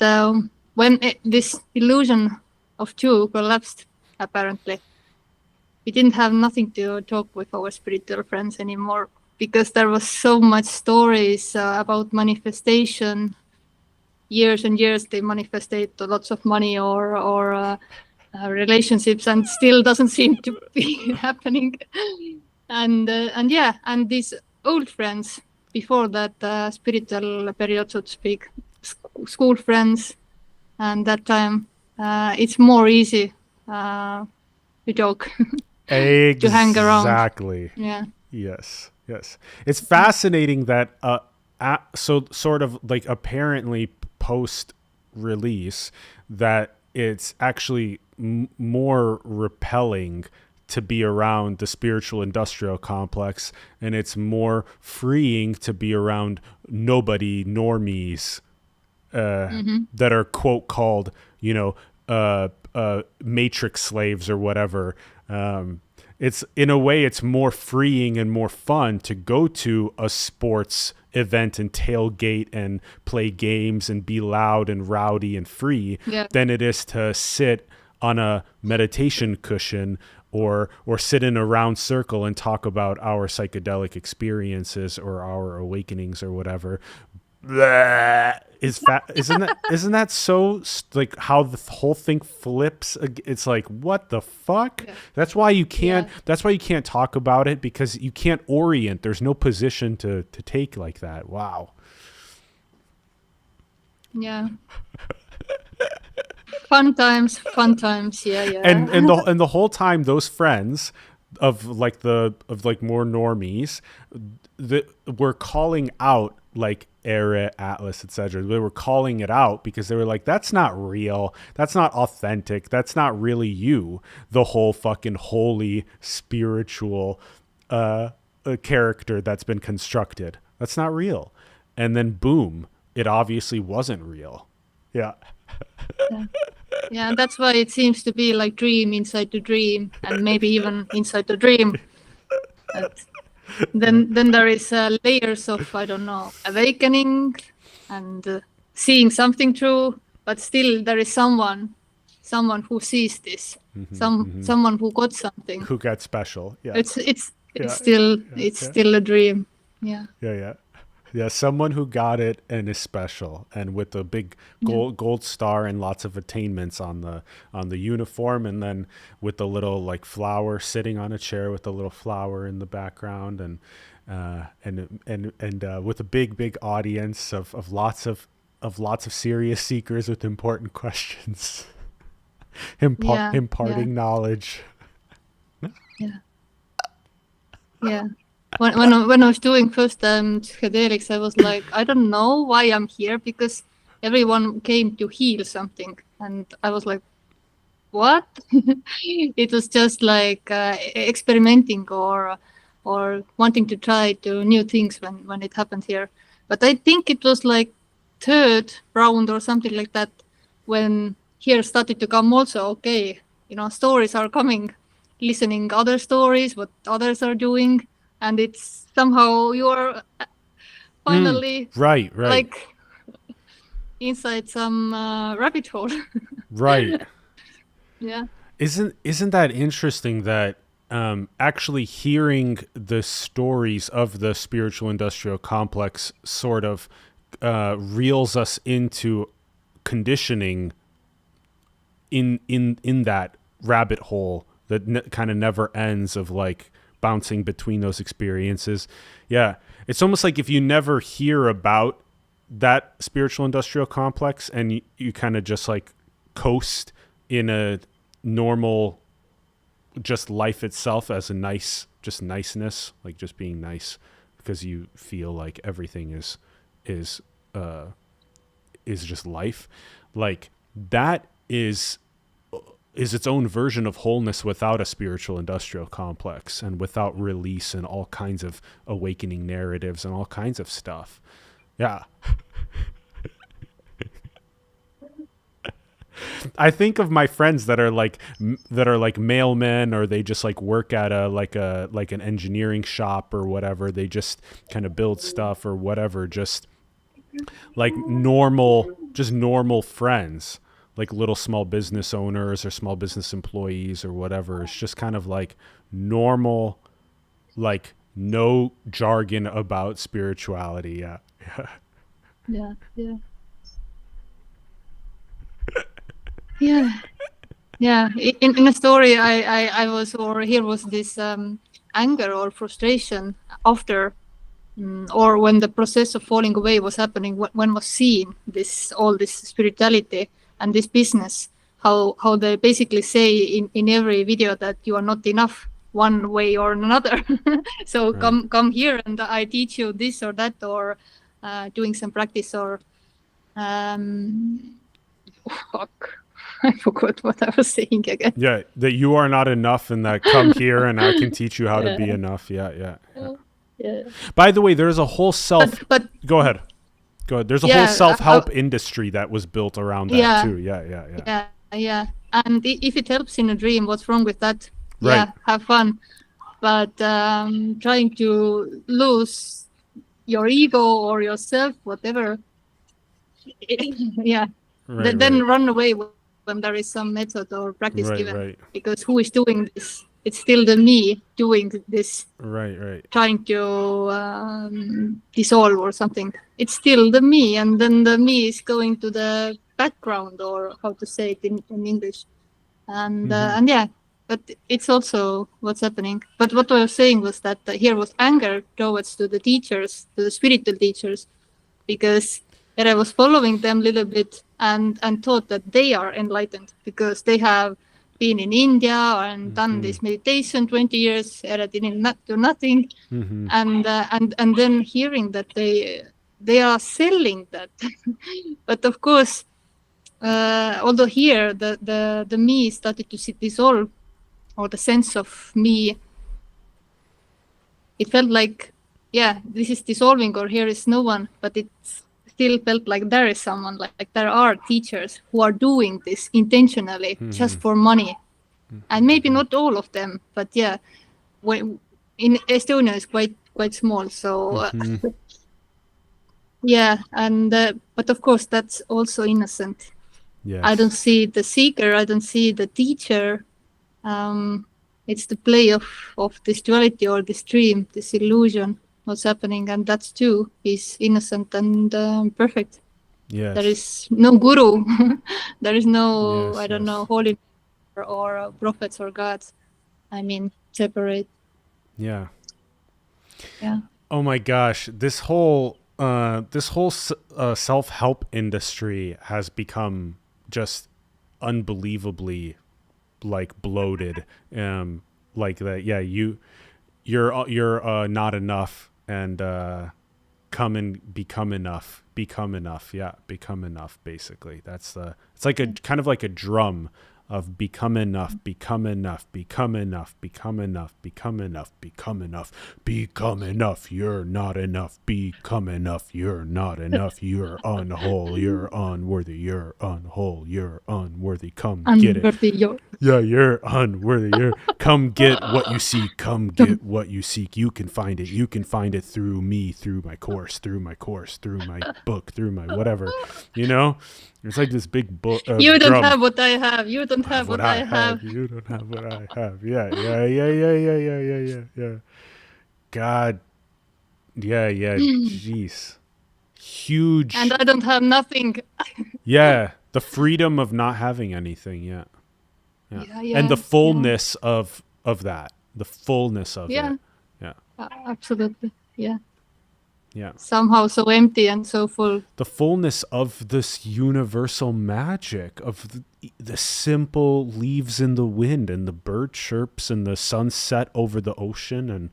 when this illusion of two collapsed, apparently, we didn't have nothing to talk with our spiritual friends anymore, because there was so much stories about manifestation. Years and years they manifested lots of money or relationships, and still doesn't seem to be happening. And these old friends before that, spiritual period, so to speak, school friends, and that time it's more easy to talk. To hang around. Exactly. Yeah. Yes. It's fascinating that so sort of like apparently post release that it's actually more repelling to be around the spiritual industrial complex, and it's more freeing to be around nobody normies that are quote called matrix slaves or whatever. It's in a way it's more freeing and more fun to go to a sports event and tailgate and play games and be loud and rowdy and free than it is to sit on a meditation cushion or sit in a round circle and talk about our psychedelic experiences or our awakenings or whatever. Isn't that so, like, how the whole thing flips? It's like, what the fuck? That's why you can't talk about it, because you can't orient. There's no position to take like that. Wow. Yeah. Fun times. Yeah. And the whole time, those friends of more normies that were calling out, like, Ere, Atlas, etc. They were calling it out because they were like, that's not real. That's not authentic. That's not really you. The whole fucking holy spiritual character that's been constructed. That's not real. And then boom, it obviously wasn't real. Yeah. Yeah, that's why it seems to be like dream inside the dream, and maybe even inside the dream. Then there is layers of, I don't know, awakening and seeing something true, but still there is someone someone who sees this, Mm-hmm. someone who got something. Who got special? Yeah. It's Yeah. still Yeah. it's Yeah. still a dream. Yeah. Yeah. Yeah. Yeah, someone who got it and is special, and with a big Yeah. gold star and lots of attainments on the uniform, and then with the little like flower sitting on a chair with a little flower in the background, and with a big audience of lots of serious seekers with important questions, Yeah. Yeah. imparting knowledge. Yeah. Yeah. When I was doing first psychedelics, I was like, I don't know why I'm here, because everyone came to heal something, and I was like, what? It was just like experimenting or wanting to try to new things when it happened here. But I think it was like third round or something like that, when here started to come also, okay, stories are coming, listening other stories, what others are doing, and it's somehow you're finally Right, right, like inside some rabbit hole. right. Yeah. Isn't that interesting that actually hearing the stories of the spiritual industrial complex sort of reels us into conditioning in that rabbit hole that kind of never ends of like bouncing between those experiences. Yeah, it's almost like if you never hear about that spiritual industrial complex and you kind of just like coast in a normal just life itself as a just niceness, like just being nice because you feel like everything is uh is just life, like that is its own version of wholeness without a spiritual industrial complex and without release and all kinds of awakening narratives and all kinds of stuff. Yeah. I think of my friends that are like mailmen, or they just like work at an engineering shop or whatever. They just kind of build stuff or whatever, just like normal friends, like little small business owners or small business employees or whatever. It's just kind of like normal, like no jargon about spirituality. Yeah. Yeah. Yeah. Yeah. Yeah. In a story, I was, or here was this anger or frustration after, or when the process of falling away was happening, when was seen all this spirituality and this business, how they basically say in every video that you are not enough one way or another. So Right. come here and I teach you this or that, or doing some practice, or fuck. I forgot what I was saying again. Yeah, that you are not enough, and that come here and I can teach you how to be Yeah. enough. Yeah, yeah, yeah. Yeah. By the way, there's a whole self. But Go ahead. Go ahead. There's a whole yeah, self-help industry that was built around that yeah, too. Yeah, yeah, yeah. yeah. And if it helps in a dream, what's wrong with that? Right. Yeah, have fun. But trying to lose your ego or yourself, whatever, yeah, Right, then right. run away when there is some method or practice Right, given. right. Because who is doing this? It's still the me doing this, Right, right. trying to dissolve or something. It's still the me, and then the me is going to the background, or how to say it in English. And yeah, but it's also what's happening. But what I was saying was that here was anger towards to the teachers, to the spiritual teachers, because I was following them a little bit and thought that they are enlightened because they have been in India and done this meditation 20 years. Era didn't do nothing, and then hearing that they are selling that. But of course, although here the me started to dissolve, or the sense of me, it felt like, yeah, this is dissolving, or here is no one, but it still felt like there is someone, like there are teachers who are doing this intentionally just for money. And maybe not all of them, but yeah, when in Estonia is quite small, so yeah, and but of course that's also innocent. I don't Yes. see the seeker, I don't see the teacher. It's the play of this duality or this dream, this illusion, what's happening, and that's too is innocent and perfect. There Yes. is no guru, there is no, Yes. I don't know, Yes. holy or prophets or gods. I mean, separate. Yeah. Yeah. Oh my gosh, this whole self-help industry has become just unbelievably like bloated. Like that. Yeah, you're not enough, and come and become enough. Become enough. Yeah, become enough. Basically, that's the. It's like a kind of like a drum of become enough, become enough, become enough, become enough, become enough, become enough, become enough. You're not enough. Become enough. You're not enough. You're unwhole. You're unworthy. You're unwhole. You're unworthy. Come get it. Unworthy your Yeah, you're unworthy. You're come get what you seek. Come get what you seek. You can find it. You can find it through me, through my course, through my book, through my whatever. You know, it's like this big you don't drum. have what I have. You don't Have have what what I I have. have. You don't have what I have. Yeah, yeah, yeah, yeah, yeah, yeah, yeah, yeah, yeah. God, yeah, yeah. Jeez, And huge. I don't have nothing. Yeah, the freedom of not having anything. Yeah. Yeah. Yeah, And the yeah, yeah, fullness of that. The fullness of it. yeah. Yeah. Absolutely. Yeah. Yeah. Somehow so empty and so full. The fullness of this universal magic of the simple leaves in the wind and the bird chirps and the sunset over the ocean and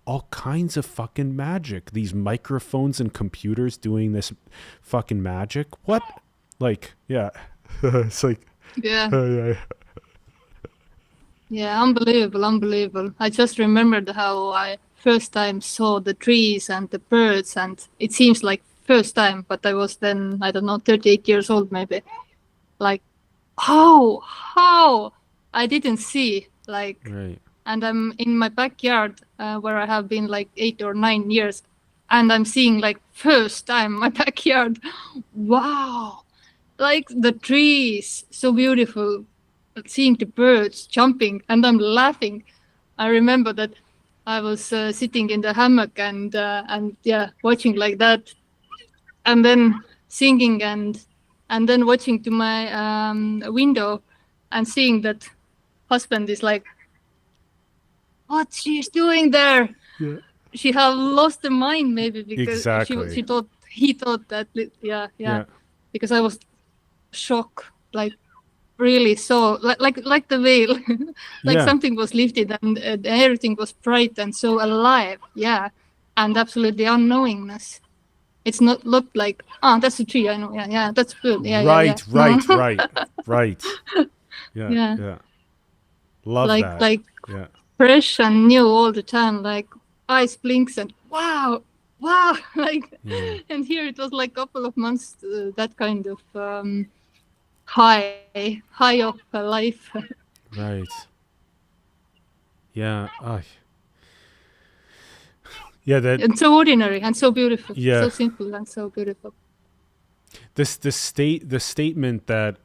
all kinds of fucking magic. These microphones and computers doing this fucking magic. What? Like, yeah. It's like, Yeah. yeah. Yeah, unbelievable, unbelievable. I just remembered how I first time saw the trees and the birds, and it seems like first time, but I was then, I don't know, 38 years old maybe. Like, how? I didn't see, like, Right. and I'm in my backyard where I have been like 8 or 9 years, and I'm seeing like first time my backyard. Wow, like the trees, so beautiful, seeing the birds jumping, and I'm laughing. I remember that I was sitting in the hammock and yeah, watching like that, and then singing and then watching to my window and seeing that husband is like, what she's doing there? Yeah. She have lost her mind maybe because Exactly. she thought he thought that yeah Yeah. because I was shocked, like really so like the veil, like Yeah. something was lifted and everything was bright and so alive. Yeah, and absolutely unknowingness. It's not like, oh, that's a tree, I know. Yeah, yeah, that's good. Yeah. Right, No. right, right, right. Yeah, Yeah, yeah. Love like that. like Yeah. fresh and new all the time, like eyes blinks and wow, like. Yeah. And here it was like couple of months, that kind of high of life. Right. Yeah. Yeah, that And so ordinary and so beautiful, yeah. so simple and so beautiful. The statement that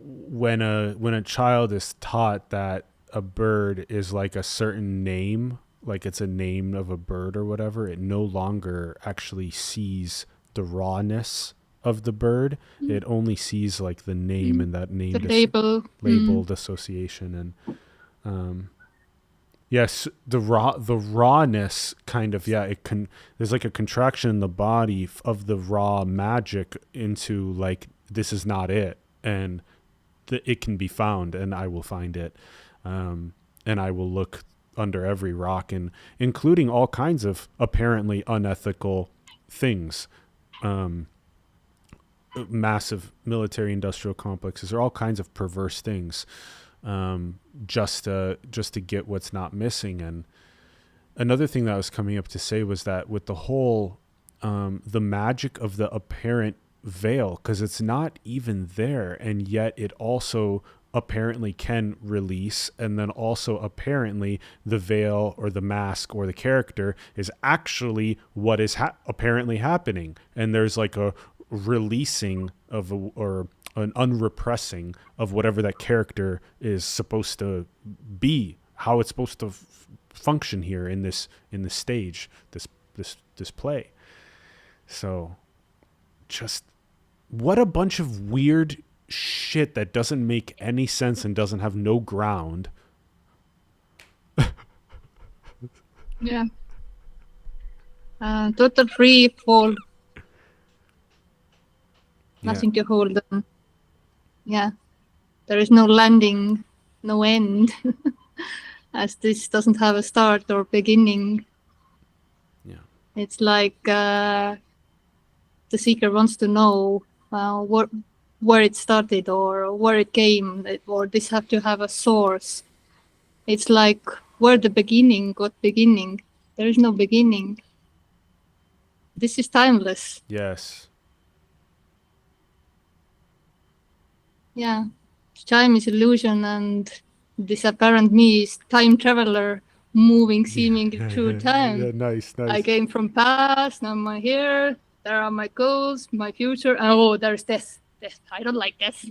when a child is taught that a bird is like a certain name, like it's a name of a bird or whatever, it no longer actually sees the rawness of the bird. It only sees like the name and that The named label. labeled association. And yes, the rawness kind of, yeah, it can, there's like a contraction in the body of the raw magic into like, this is not it, and it can be found, and I will find it, and I will look under every rock, and including all kinds of apparently unethical things, massive military industrial complexes, or all kinds of perverse things, just to get what's not missing. And another thing that I was coming up to say was that with the whole the magic of the apparent veil, because it's not even there, and yet it also apparently can release, and then also apparently the veil or the mask or the character is actually what is apparently happening, and there's like a releasing of or an unrepressing of whatever that character is supposed to be, how it's supposed to function here in this stage, this play. So just what a bunch of weird shit that doesn't make any sense and doesn't have no ground. Yeah. Total free fall. Nothing to hold on. Yeah. There is no landing, no end, as this doesn't have a start or beginning. Yeah. It's like the seeker wants to know where it started or where it came, or this have to have a source. It's like where the beginning got beginning. There is no beginning. This is timeless. Yes. Yeah. Time is illusion, and this apparent me is time traveler moving seemingly through time. Yeah, nice. I came from past, now I'm here. There are my goals, my future. Oh, there's death. Death. I don't like death.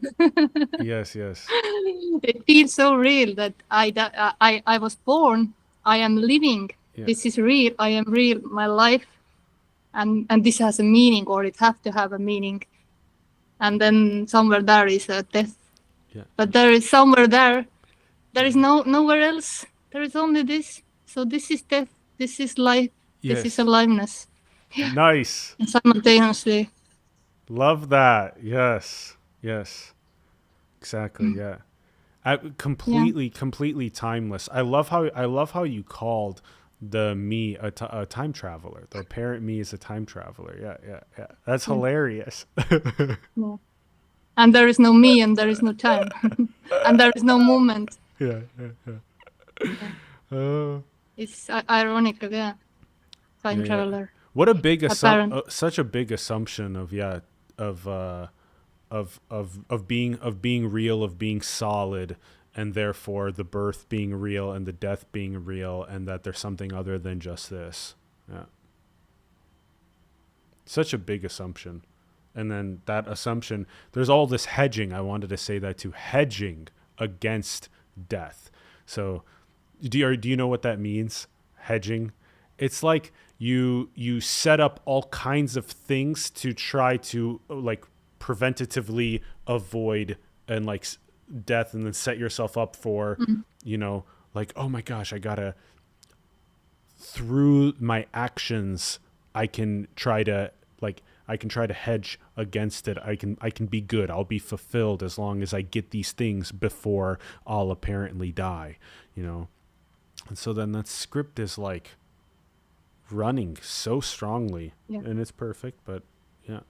Yes. It feels so real that I was born. I am living. Yeah. This is real. I am real. My life, and this has a meaning, or it have to have a meaning. And then somewhere there is a death. Yeah. But there is somewhere there. There is nowhere else. There is only this. So this is death. This is life. Yes. This is aliveness. Yeah. Nice. And simultaneously. Love that. Yes. Exactly. Yeah. Completely timeless. I love how you called the me a time traveler. The apparent me is a time traveler. Yeah. That's hilarious. Yeah. And there is no me, and there is no time, and there is no moment. Yeah. It's ironical, yeah. Time traveler. What a big such a big assumption of being real, of being solid, and therefore the birth being real and the death being real, and that there's something other than just this. Yeah. Such a big assumption. And then that assumption, there's all this hedging. I wanted to say that too. Hedging against death. So do you know what that means? Hedging? It's like you set up all kinds of things to try to like preventatively avoid and like death, and then set yourself up for, like, oh my gosh, through my actions, I can try to hedge against it. I can be good. I'll be fulfilled as long as I get these things before I'll apparently die, And so then that script is like running so strongly, and it's perfect, but yeah.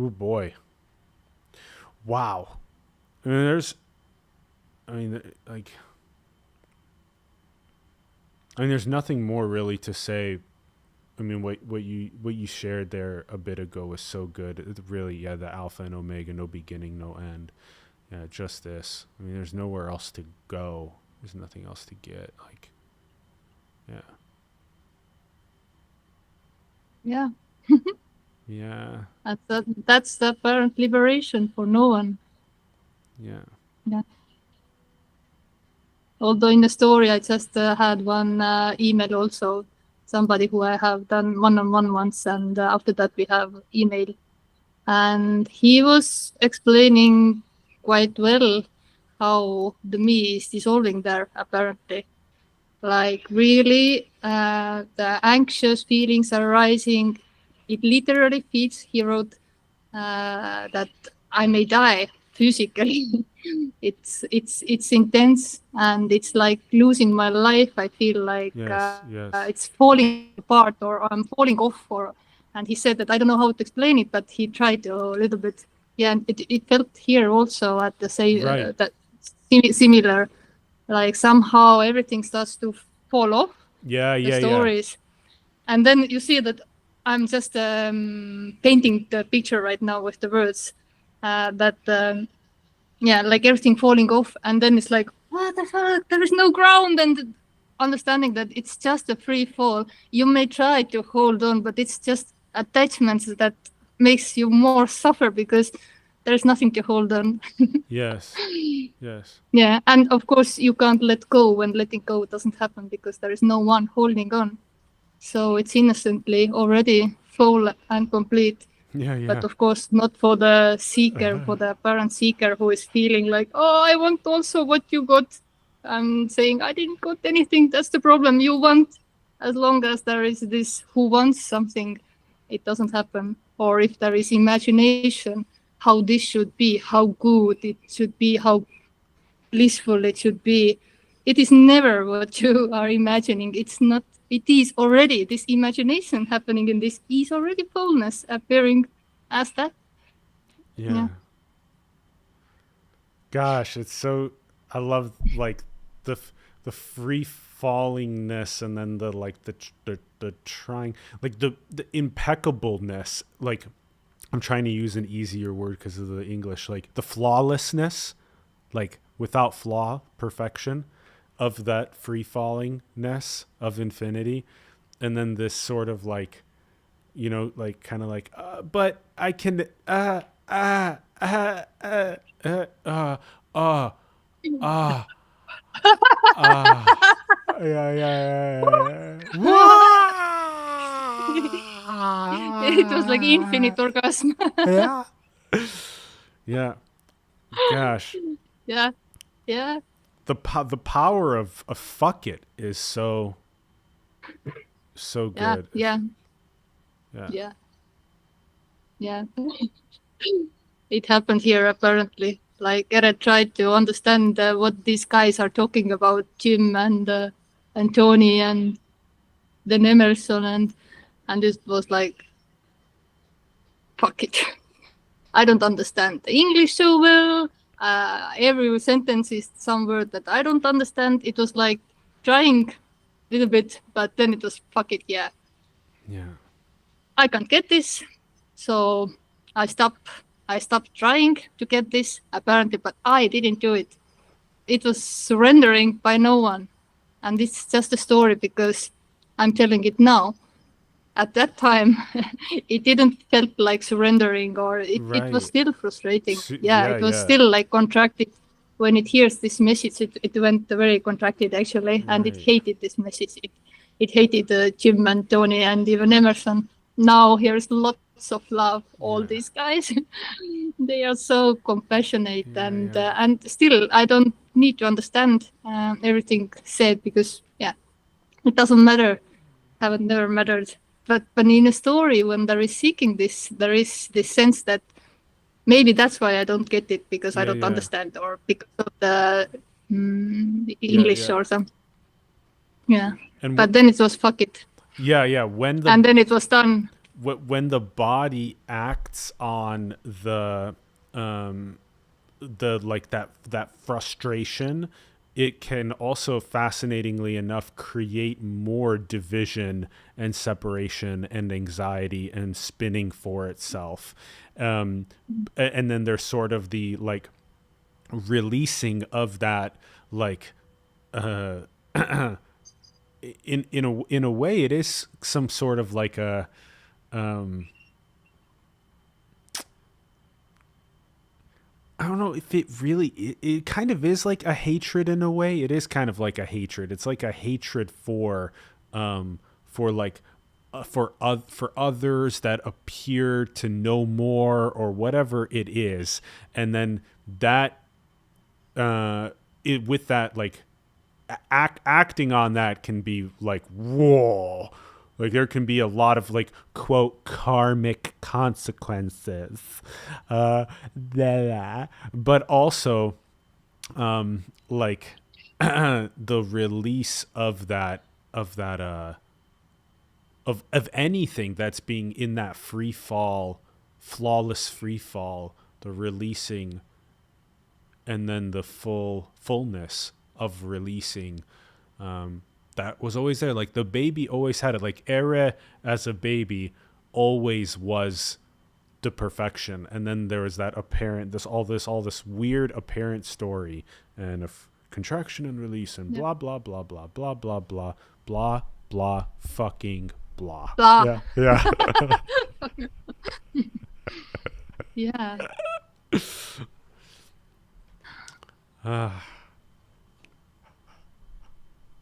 Oh boy. Wow. There's nothing more really to say. I mean, what you shared there a bit ago was so good. It really, the Alpha and Omega, no beginning, no end. Yeah, just this. I mean, there's nowhere else to go. There's nothing else to get. Like, yeah. Yeah. Yeah. That's the apparent liberation for no one. Yeah. Yeah. Although in the story, I just had one email also, somebody who I have done one-on-one once, and after that we have email. And he was explaining quite well how the me is dissolving there, apparently. Like really, the anxious feelings are rising. It literally feeds, he wrote, that I may die physically. It's intense, and it's like losing my life. I feel like it's falling apart, or I'm falling off. And he said that I don't know how to explain it, but he tried a little bit. Yeah, and it felt here also at the same that similar, like somehow everything starts to fall off. The stories, and then you see that I'm just painting the picture right now with the words like everything falling off, and then it's like, what the fuck? There is no ground, and understanding that it's just a free fall. You may try to hold on, but it's just attachments that makes you more suffer because there's nothing to hold on. Yes. Yes. Yeah, and of course you can't let go when letting go doesn't happen because there is no one holding on. So it's innocently already full and complete. Yeah. But Yeah. of course, not for the seeker, for the apparent seeker who is feeling like, oh, I want also what you got. I'm saying, I didn't got anything. That's the problem. You want, as long as there is this who wants something, it doesn't happen. Or if there is imagination, how this should be, how good it should be, how blissful it should be. It is never what you are imagining. It's not, it is already this imagination happening in this is already fullness appearing as that. Yeah. Yeah. Gosh, it's so. I love like the the free fallingness, and then the like the trying, like the impeccableness. Like I'm trying to use an easier word because of the English. Like the flawlessness, like without flaw, perfection of that free fallingness of infinity, and then this sort of like, like kind of like, but I can, uh, uh, uh, uh, uh, uh, yeah, yeah, It was like infinite orgasm. yeah, yeah. Gosh, Yeah. Yeah. the power of fuck it is so Yeah. good. Yeah. Yeah, Yeah. Yeah. It happened here apparently. Like Ere tried to understand what these guys are talking about, Jim and Tony and then Emerson, and it was like, fuck it. I don't understand the English so well. Every sentence is some word that I don't understand. It was like trying a little bit, but then it was fuck it. Yeah, yeah, I can't get this, so I stopped. I stopped trying to get this apparently, but I didn't do it. It was surrendering by no one, and it's just a story because I'm telling it now. At that time it didn't felt like surrendering, or it was right. still frustrating. Yeah, Yeah, it was yeah, still like contracted. When it hears this message, it went very contracted actually, and it right. hated this message. It hated Jim and Tony and even Emerson. Now here's lots of love, all Yeah, these guys. They are so compassionate, yeah, yeah, and still I don't need to understand everything said because yeah, it doesn't matter, haven't never mattered. But in a story, when there is seeking this, there is this sense that maybe that's why I don't get it because I yeah, don't yeah, understand, or because of the yeah, English yeah. or something. Yeah. And But then it was fuck it, yeah, yeah. When and then it was done. when the body acts on um the like that frustration, it can also fascinatingly enough create more division and separation and anxiety and spinning for itself. And then there's sort of the like releasing of that, like uh in a way it is some sort of like a um I don't know if it really it kind of is like a hatred in a way. It is kind of like a hatred. It's like a hatred for like for others that appear to know more or whatever it is. And then that it with that like acting on that can be like whoa, like there can be a lot of like quote karmic consequences, but also like the release of that of anything that's being in that free fall, flawless free fall, the releasing, and then the fullness of releasing, that was always there. Like the baby always had it. Like Ere as a baby always was the perfection, and then there was that apparent, this all this weird apparent story, and contraction and release and Yeah. blah blah blah blah blah blah blah blah blah fucking blah. Blah. Yeah, yeah. Yeah.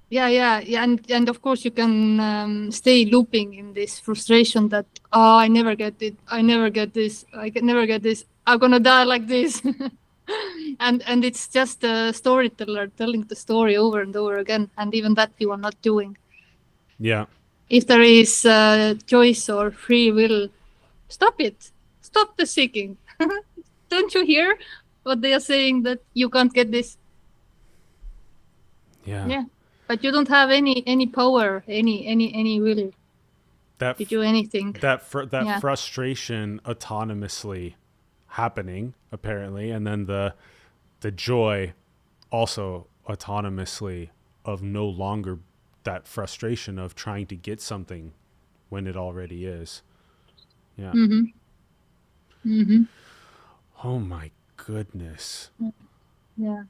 Yeah, and of course you can stay looping in this frustration that I never get it, I never get this, I can never get this, I'm gonna die like this, and it's just a storyteller telling the story over and over again, and even that you are not doing. Yeah. If there is choice or free will, stop it, stop the seeking. Don't you hear what they are saying, that you can't get this? Yeah. But you don't have any power, any will That to do anything. that Yeah. frustration autonomously happening apparently, and then the joy also autonomously of no longer that frustration of trying to get something when it already is. Yeah. Oh my goodness. Yeah.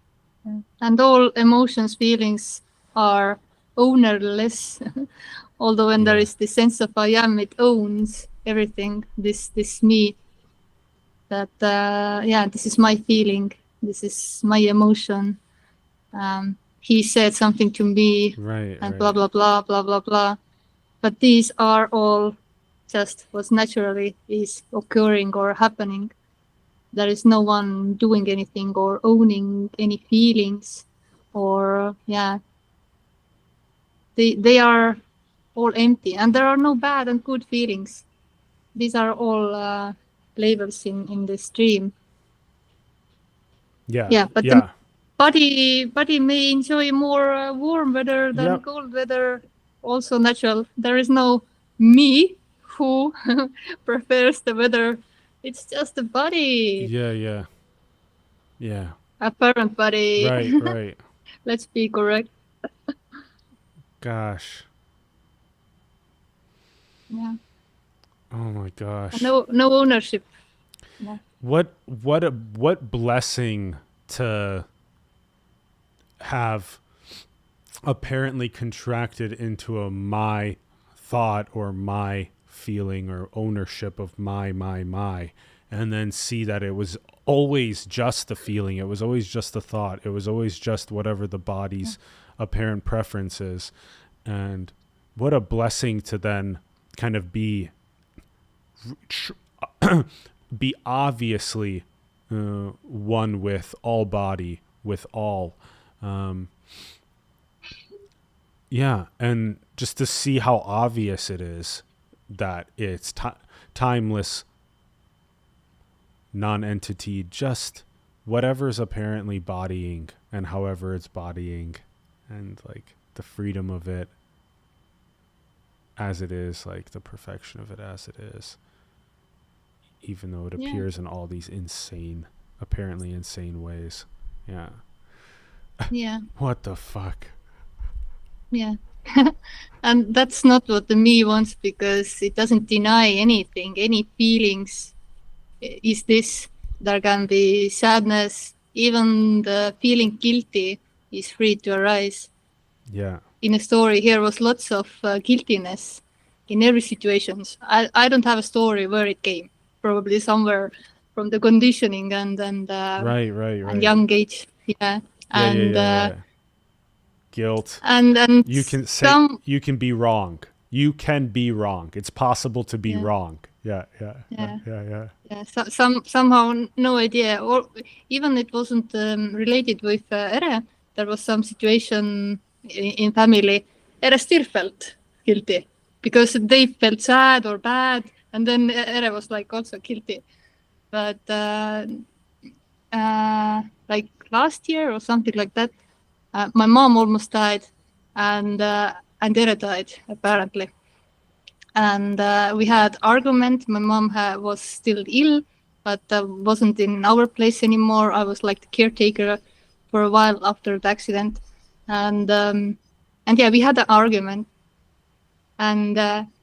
And all emotions, feelings are ownerless. Although when there Yeah. is the sense of I am, it owns everything. This me. That this is my feeling. This is my emotion. He said something to me, Right. and Right. blah blah blah blah blah blah. But these are all just what naturally is occurring or happening. There is no one doing anything or owning any feelings, or they are all empty, and there are no bad and good feelings. These are all labels in the stream. Yeah. But Yeah. the body may enjoy more warm weather than Yep. cold weather. Also natural. There is no me who prefers the weather. It's just the body, Yeah. Yeah. Yeah. apparent body. Right. Right. Let's be correct. Gosh. Yeah. Oh my gosh. No ownership. Yeah. What blessing to have apparently contracted into a my thought or my feeling or ownership of my, and then see that it was always just the feeling, it was always just the thought, it was always just whatever the body's apparent preference is. And what a blessing to then kind of be obviously one with all body, with all. And just to see how obvious it is that it's timeless non-entity, just whatever's apparently bodying and however it's bodying, and like the freedom of it as it is, like the perfection of it as it is, even though it appears in all these apparently insane ways. Yeah. What the fuck? Yeah. And that's not what the me wants, because it doesn't deny anything, any feelings. Is this, there can be sadness, even the feeling guilty is free to arise. Yeah. In a story here was lots of guiltiness in every situations. I don't have a story where it came, probably somewhere from the conditioning and Right. and young age. Yeah. Yeah. Guilt. And You can say you can be wrong. You can be wrong. It's possible to be wrong. Yeah. Somehow no idea, or even it wasn't related with Ere. There was some situation in family. Ere still felt guilty because they felt sad or bad, and then Ere was like also guilty. But like last year or something like that, my mom almost died, and Ere died apparently. And we had argument. My mom was still ill, but wasn't in our place anymore. I was like the caretaker for a while after the accident, and we had an argument, and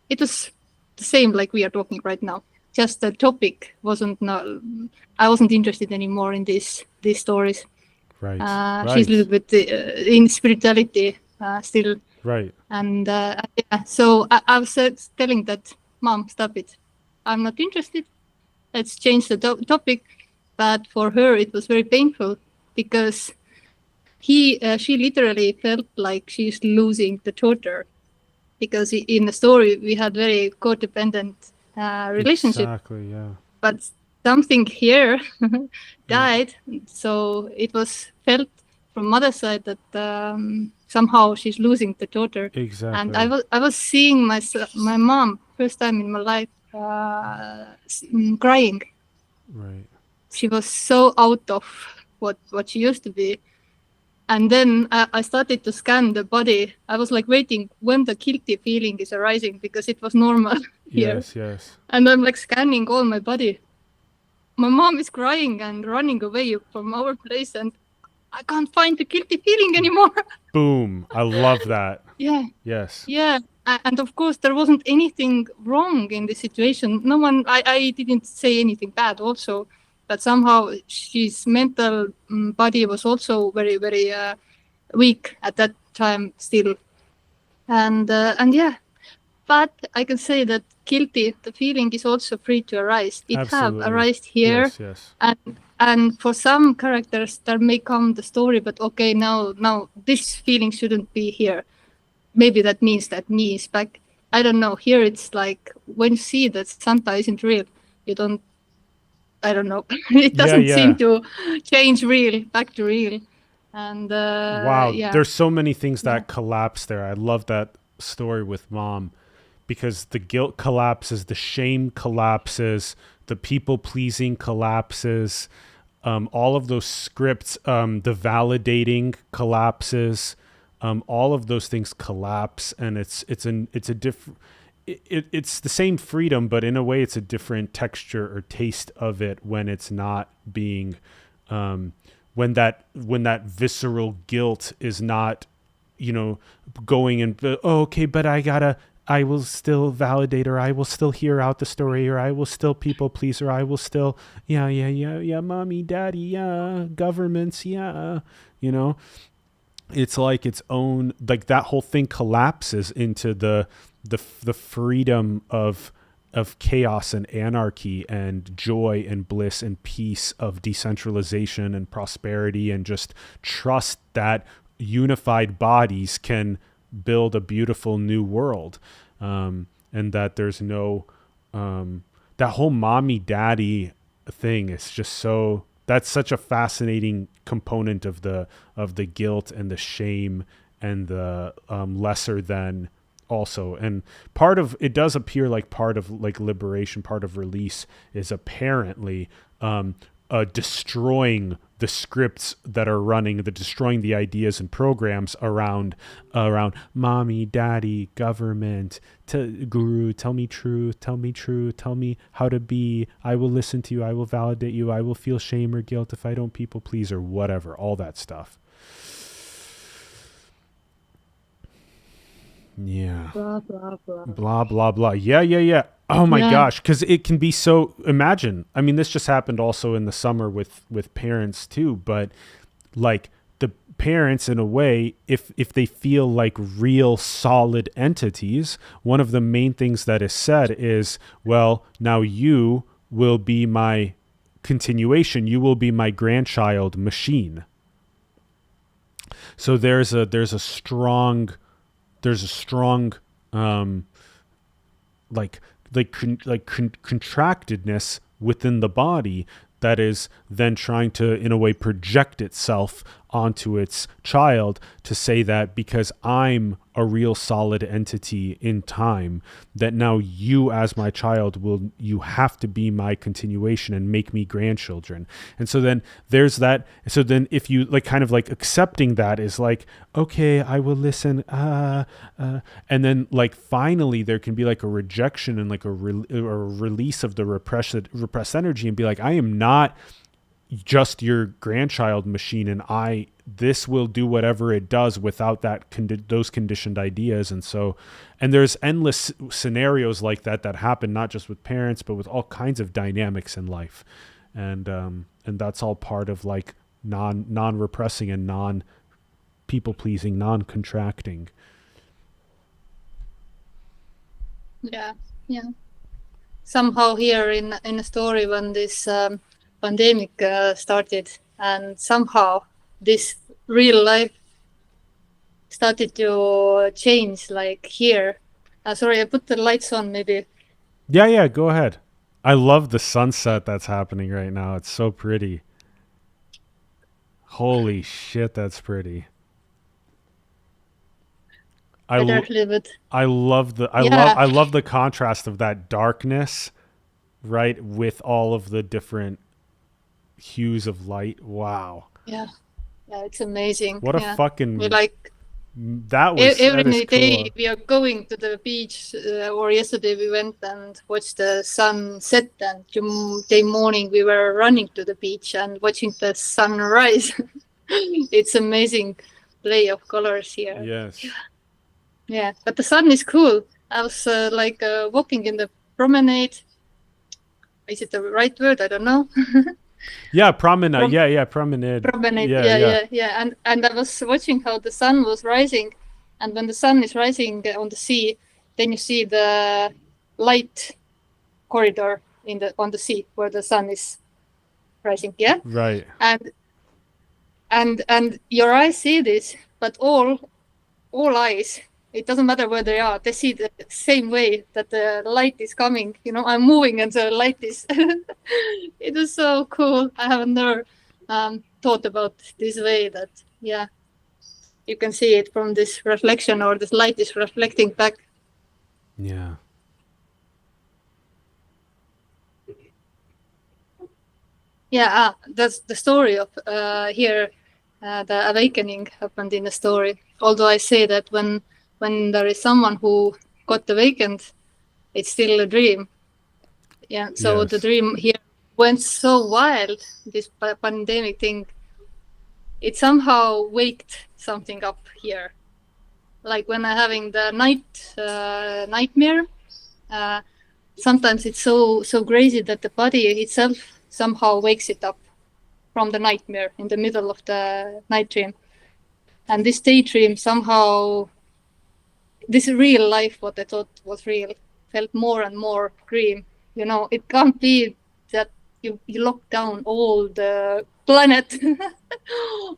it was the same like we are talking right now. Just the topic wasn't. I wasn't interested anymore in these stories. Right. She's a Right. little bit in spirituality still. Right. And yeah, so I was telling that, Mom, stop it. I'm not interested. Let's change the topic. But for her, it was very painful because she literally felt like she's losing the daughter, because in the story we had very codependent relationship, Exactly. Yeah. but something here Yeah. died. So it was felt from mother's side that somehow she's losing the daughter. And Exactly. I was seeing my mom first time in my life crying. Right. She was so out of what she used to be. And then I started to scan the body. I was like waiting when the guilty feeling is arising, because it was normal here. Yes. Yes. And I'm like scanning all my body. My mom is crying and running away from our place, and I can't find the guilty feeling anymore. Boom. I love that. Yeah, Yes. yeah. And of course, there wasn't anything wrong in the situation. No one, I didn't say anything bad also, but somehow she's mental body was also very, very weak at that time still. And yeah, but I can say that guilty, the feeling is also free to arise. It have Absolutely. arisen here, Yes. Yes. and for some characters there may come the story, but okay, now this feeling shouldn't be here. Maybe that means that me is back. I don't know. Here it's like when you see that Santa isn't real, you don't. I don't know. It Yeah. doesn't seem Yeah. to change real back to real, and Wow. yeah, There's so many things yeah. that collapse there. I love that story with mom because the guilt collapses, the shame collapses, the people pleasing collapses, all of those scripts, the validating collapses, all of those things collapse, and it's a different. It's the same freedom, but in a way, it's a different texture or taste of it when it's not being, um, when that visceral guilt is not, going and oh, okay, but I will still validate, or I will still hear out the story, or I will still people please, or I will still, yeah, mommy, daddy, yeah, governments, yeah, you know, it's like its own, like that whole thing collapses into the freedom of chaos and anarchy and joy and bliss and peace of decentralization and prosperity, and just trust that unified bodies can build a beautiful new world, and that there's no, that whole mommy daddy thing is just so, that's such a fascinating component of the guilt and the shame and the lesser than also. And part of it does appear like part of like liberation, part of release is apparently destroying the scripts that are running, the destroying the ideas and programs around mommy, daddy, government, guru, tell me truth, tell me truth, tell me how to be, I will listen to you, I will validate you, I will feel shame or guilt if I don't people please, or whatever, all that stuff. Yeah. Blah blah blah. Blah blah blah. Yeah. Oh my Yeah. gosh, because it can be so. Imagine. I mean, this just happened also in the summer with parents too. But like the parents, in a way, if they feel like real solid entities, one of the main things that is said is, well, now you will be my continuation. You will be my grandchild machine. So there's a strong um, contractedness within the body that is then trying to, in a way, project itself onto its child to say that because I'm a real solid entity in time, that now you as my child you have to be my continuation and make me grandchildren. And so then there's that. So then if you like kind of like accepting that is like, okay, I will listen. And then like finally there can be like a rejection and like a release of the repressed energy, and be like, I am not just your grandchild machine, and this will do whatever it does without that those conditioned ideas. And so, and there's endless scenarios like that happen, not just with parents but with all kinds of dynamics in life, and that's all part of like non repressing and non people pleasing, non contracting. Yeah, yeah. Somehow here in a story when this pandemic started, and somehow this real life started to change, like here. Sorry, I put the lights on maybe. Yeah, yeah, go ahead. I love the sunset that's happening right now. It's so pretty. Holy shit, that's pretty. I, Better a l- little bit. I love the Yeah, I love the contrast of that darkness, right, with all of the different hues of light. Wow. yeah, yeah. It's amazing. What a Yeah, we fucking like that is every day cool. we are going to the beach, or yesterday we went and watched the sun set, and today morning we were running to the beach and watching the sunrise. It's amazing play of colors here. Yes. Yeah, but the sun is cool. I was walking in the promenade. Is it the right word? I don't know. Yeah, promenade. Prom- Yeah, yeah, promenade. Promenade. Yeah, Yeah, yeah. yeah, yeah. And I was watching how the sun was rising, and when the sun is rising on the sea, then you see the light corridor in the on the sea where the sun is rising. Yeah, Right. and and your eyes see this, but all eyes, it doesn't matter where they are, they see the same way that the light is coming. I'm moving and the light is it was so cool. I haven't never thought about this way, that yeah, you can see it from this reflection, or this light is reflecting back. Yeah. Yeah, that's the story of here. The awakening happened in the story. Although I say that when there is someone who got awakened, it's still a dream. Yeah. So the Yes. dream here went so wild. This pandemic thing, it somehow waked something up here. Like when I'm having the nightmare. Uh, Sometimes it's so crazy that the body itself somehow wakes it up from the nightmare in the middle of the night dream. And this daydream somehow, this real life, what I thought was real, felt more and more dream. It can't be that you lock down all the planet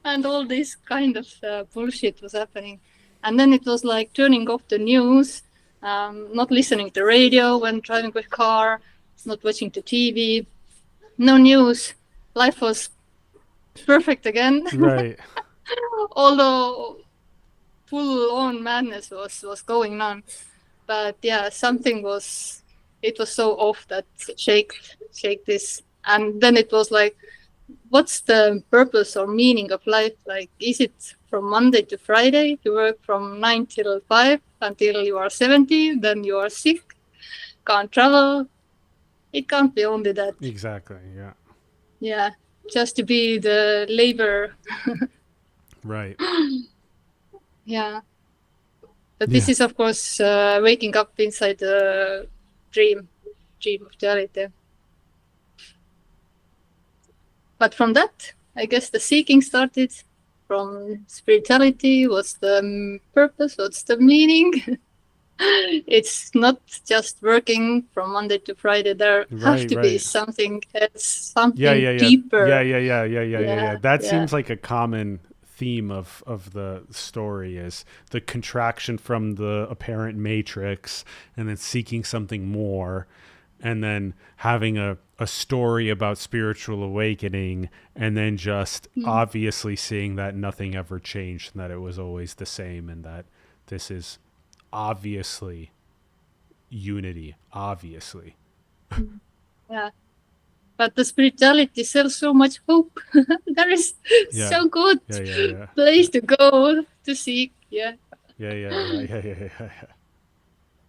and all this kind of bullshit was happening. And then it was like turning off the news, not listening to radio when driving with car, not watching the TV, no news. Life was perfect again. Right. Although full on madness was going on, but yeah, it was so off that shake this. And then it was like, what's the purpose or meaning of life? Like, is it from Monday to Friday you work from 9 till 5 until you are 70, then you are sick, can't travel? It can't be only that. Exactly. Yeah. Yeah, just to be the labor. Right. Yeah. But Yeah. this is, of course, waking up inside the dream of duality. But from that, I guess the seeking started. From spirituality, what's the purpose? What's the meaning? It's not just working from Monday to Friday. There have Right. to be Right. something else, Yeah. something Yeah. Yeah. Yeah. deeper. Yeah. Yeah. Yeah. Yeah. Yeah. Yeah. Yeah, That yeah. seems like a common theme of the story is the contraction from the apparent matrix and then seeking something more and then having a story about spiritual awakening and then just Mm. obviously seeing that nothing ever changed and that it was always the same and that this is obviously unity, obviously. Yeah. But the spirituality sells so much hope. There is Yeah. so good Yeah. Yeah. Yeah. place to go to seek. Yeah. Yeah. Yeah. Yeah. Yeah. Yeah. Yeah. Yeah.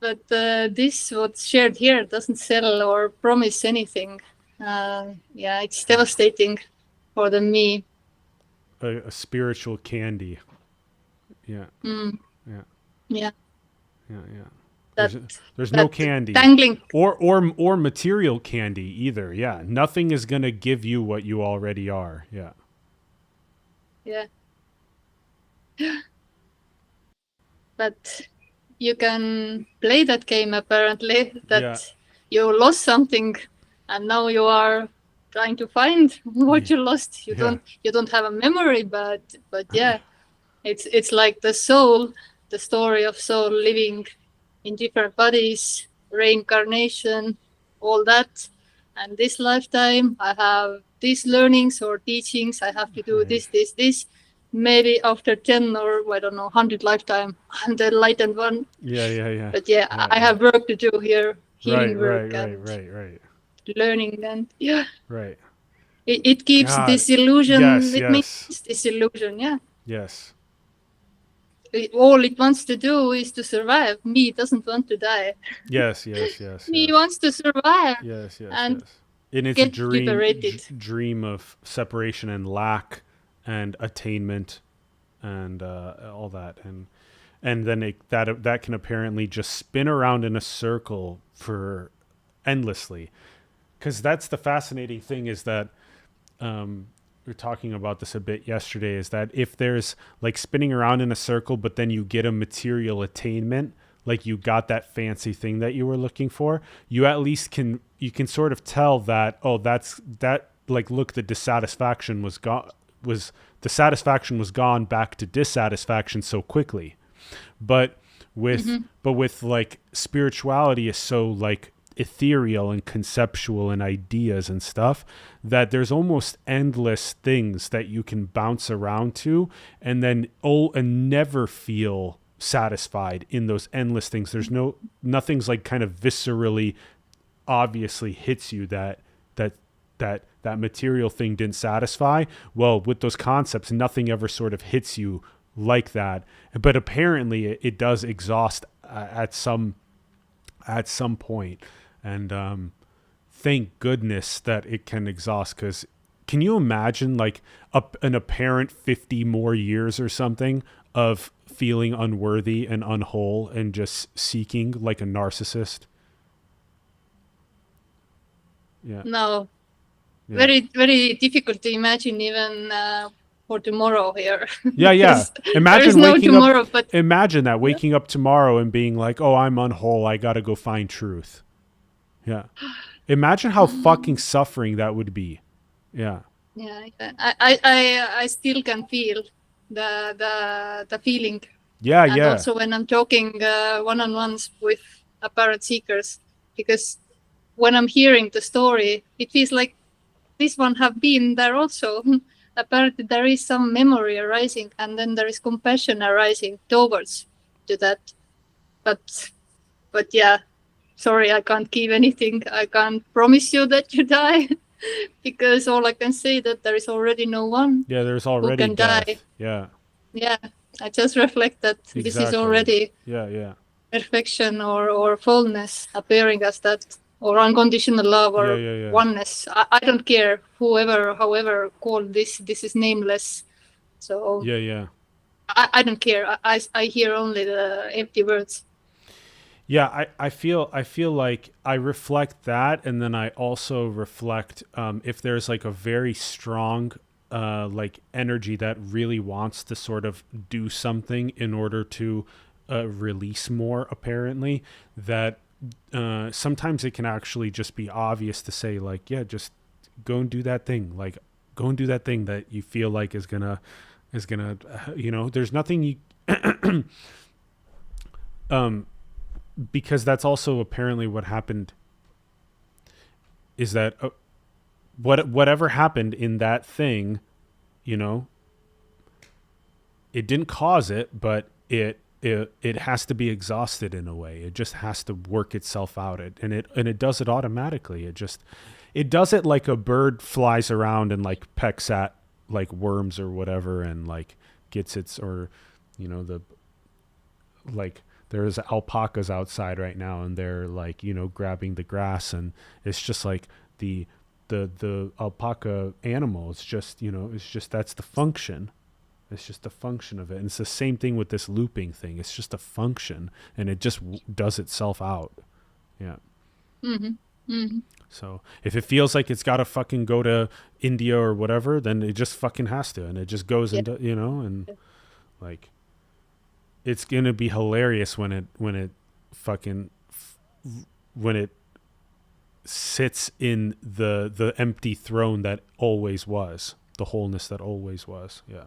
But this what's shared here doesn't sell or promise anything. Yeah, it's devastating for the me. A spiritual candy. Yeah. Mm, Yeah. yeah, Yeah. Yeah. that There's no that candy dangling. or material candy either. Yeah. Nothing is going to give you what you already are. Yeah. Yeah. But you can play that game apparently, Yeah. that you lost something and now you are trying to find what Ye- you lost. Yeah. You don't have a memory, but yeah, it's like the soul, the story of soul living in different bodies, reincarnation, all that. And this lifetime, I have these learnings or teachings. I have to do Right. this. Maybe after 10 or I don't know, 100 lifetime, I'm the enlightened one. Yeah, yeah, yeah. But yeah, Yeah, I yeah. have work to do here, Right, healing right, work right, and right, right. learning. And yeah, Right. it keeps God. this illusion, Yes, it means yes. this illusion. Yeah. Yes. All it wants to do is to survive. Me doesn't want to die. Yes, yes, yes, Me yes. wants to survive Yes, yes, and yes. In its get liberated. dream of separation and lack and attainment and all that, and then that can apparently just spin around in a circle for endlessly. Because that's the fascinating thing, is that we were talking about this a bit yesterday, is that if there's like spinning around in a circle, but then you get a material attainment, like you got that fancy thing that you were looking for, you at least can sort of tell that, oh, that's that, like, look, the dissatisfaction was gone, was the satisfaction was gone back to dissatisfaction so quickly. But with Mm-hmm. like spirituality is so like ethereal and conceptual and ideas and stuff, that there's almost endless things that you can bounce around to, and then and never feel satisfied in those endless things. There's nothing's like kind of viscerally obviously hits you that material thing didn't satisfy. Well, with those concepts, nothing ever sort of hits you like that. But apparently it does exhaust at some point. And thank goodness that it can exhaust, because can you imagine like an apparent 50 more years or something of feeling unworthy and unwhole and just seeking like a narcissist? Yeah. No, Yeah. very, very difficult to imagine even for tomorrow here Yeah, yeah. because there is no tomorrow. But Imagine that, yeah, waking up tomorrow and being like, "Oh, I'm unwhole. I got to go find truth." Yeah. Imagine how fucking suffering that would be. Yeah. yeah, I still can feel the feeling. Yeah, And yeah. also when I'm talking one-on-ones with apparent seekers, because when I'm hearing the story, it feels like this one have been there also. Apparently there is some memory arising, and then there is compassion arising towards to that. But yeah, sorry, I can't give anything. I can't promise you that you die because all I can say that there is already no one Yeah, there's who already can die. death. Yeah. Yeah, I just reflect that this is Exactly. already Yeah, yeah. perfection or fullness appearing as that, or unconditional love Yeah, or yeah, yeah. oneness. I don't care whoever, however called this is nameless. So Yeah, yeah. I don't care. I hear only the empty words. Yeah, I feel like I reflect that, and then I also reflect if there's like a very strong like energy that really wants to sort of do something in order to release more, apparently, that sometimes it can actually just be obvious to say like, yeah, just go and do that thing, like go and do that thing that you feel like is gonna there's nothing you um because that's also apparently what happened, is that whatever happened in that thing, you know, it didn't cause it, but it has to be exhausted in a way. It just has to work itself out. And it does it automatically. It does it like a bird flies around and like pecks at like worms or whatever, and like gets its, or the, like, there's alpacas outside right now, and they're like, grabbing the grass, and it's just like the alpaca animal. It's just, that's the function. It's just the function of it. And it's the same thing with this looping thing. It's just a function, and it just does itself out. Yeah. Mm-hmm. Mm. So if it feels like it's got to fucking go to India or whatever, then it just fucking has to, and it just goes Yeah. into, and like it's gonna be hilarious when it fucking when it sits in the empty throne that always was, the wholeness that always was. Yeah.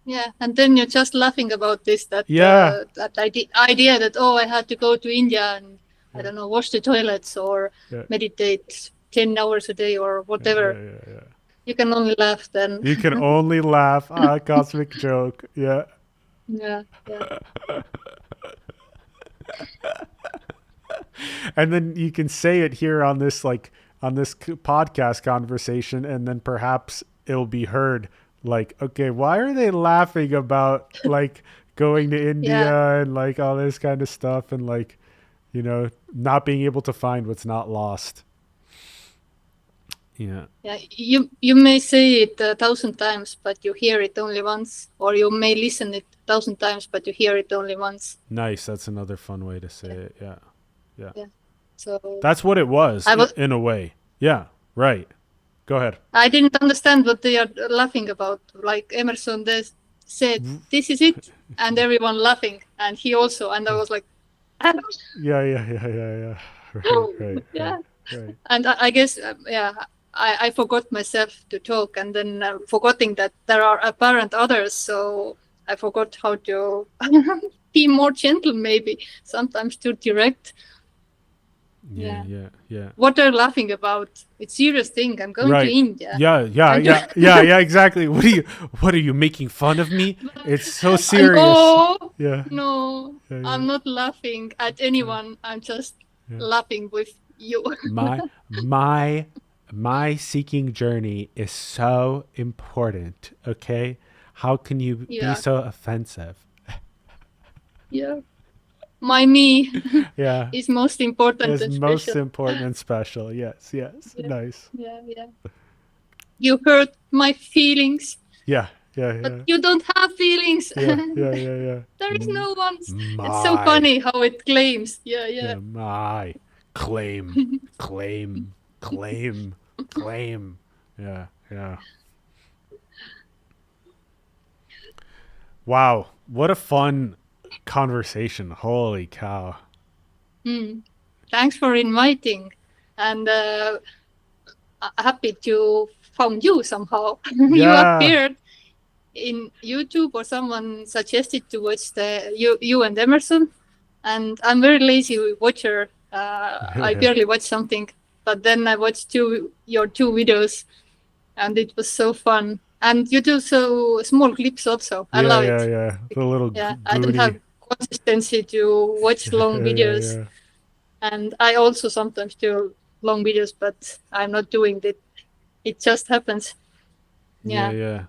Yeah, and then you're just laughing about this, Yeah. that idea that, oh, I had to go to India and I Yeah. don't know, wash the toilets or Yeah. meditate 10 hours a day or Yeah. Yeah. whatever. Yeah. Yeah. You can only laugh then. You can only laugh. Ah, cosmic joke. Yeah. Yeah, yeah, And then you can say it here on this podcast conversation, and then perhaps it'll be heard like, okay, why are they laughing about like going to yeah, India and like all this kind of stuff, and like, not being able to find what's not lost. Yeah. yeah. You may say it 1,000 times, but you hear it only once, or you may listen it 1,000 times, but you hear it only once. Nice. That's another fun way to say it. Yeah. Yeah. Yeah. So That's what it was I was in a way. Yeah. Right. Go ahead. I didn't understand what they are laughing about. Like Emerson said, "This is it," and everyone laughing, and he also. And I was like, "Ah." Yeah. Yeah. Yeah. Yeah. Yeah. Right. Right. Yeah. Right. Right. And I guess, yeah, I forgot myself to talk, and then forgetting that there are apparent others, so I forgot how to be more gentle, maybe sometimes too direct. Yeah. Yeah. Yeah. Yeah. What are you laughing about? It's serious thing. I'm going to Right. India. Yeah, yeah, And yeah, yeah, yeah, exactly. What are you making fun of me? It's so serious. no, Yeah. no, Yeah, yeah, I'm not laughing at anyone. I'm just yeah. laughing with you. My my my seeking journey is so important, okay? How can you be Yeah, so offensive? yeah. My me Yeah. is most important It's and most special. important and special. Yes, yes. Yeah, Nice. yeah, yeah. You hurt my feelings, Yeah, yeah, but yeah. you don't have feelings. Yeah, yeah, yeah, yeah. There is no ones. It's so My funny how it claims. Yeah, yeah. Yeah, my claim, claim, claim, claim. Yeah, yeah. Wow, what a fun conversation. Holy cow. Mm. Thanks for inviting, and happy to found you somehow. You Yeah. appeared in YouTube, or someone suggested to watch you and Emerson, and I'm very lazy watcher. I barely watch something, but then I watched your two videos, and it was so fun. And you do so small clips also. I Yeah, love yeah, it. yeah. The little Yeah, I don't Goonie. have consistency to watch Yeah, long yeah, videos, yeah. and I also sometimes do long videos, but I'm not doing it. It just happens. Yeah, Yeah. yeah.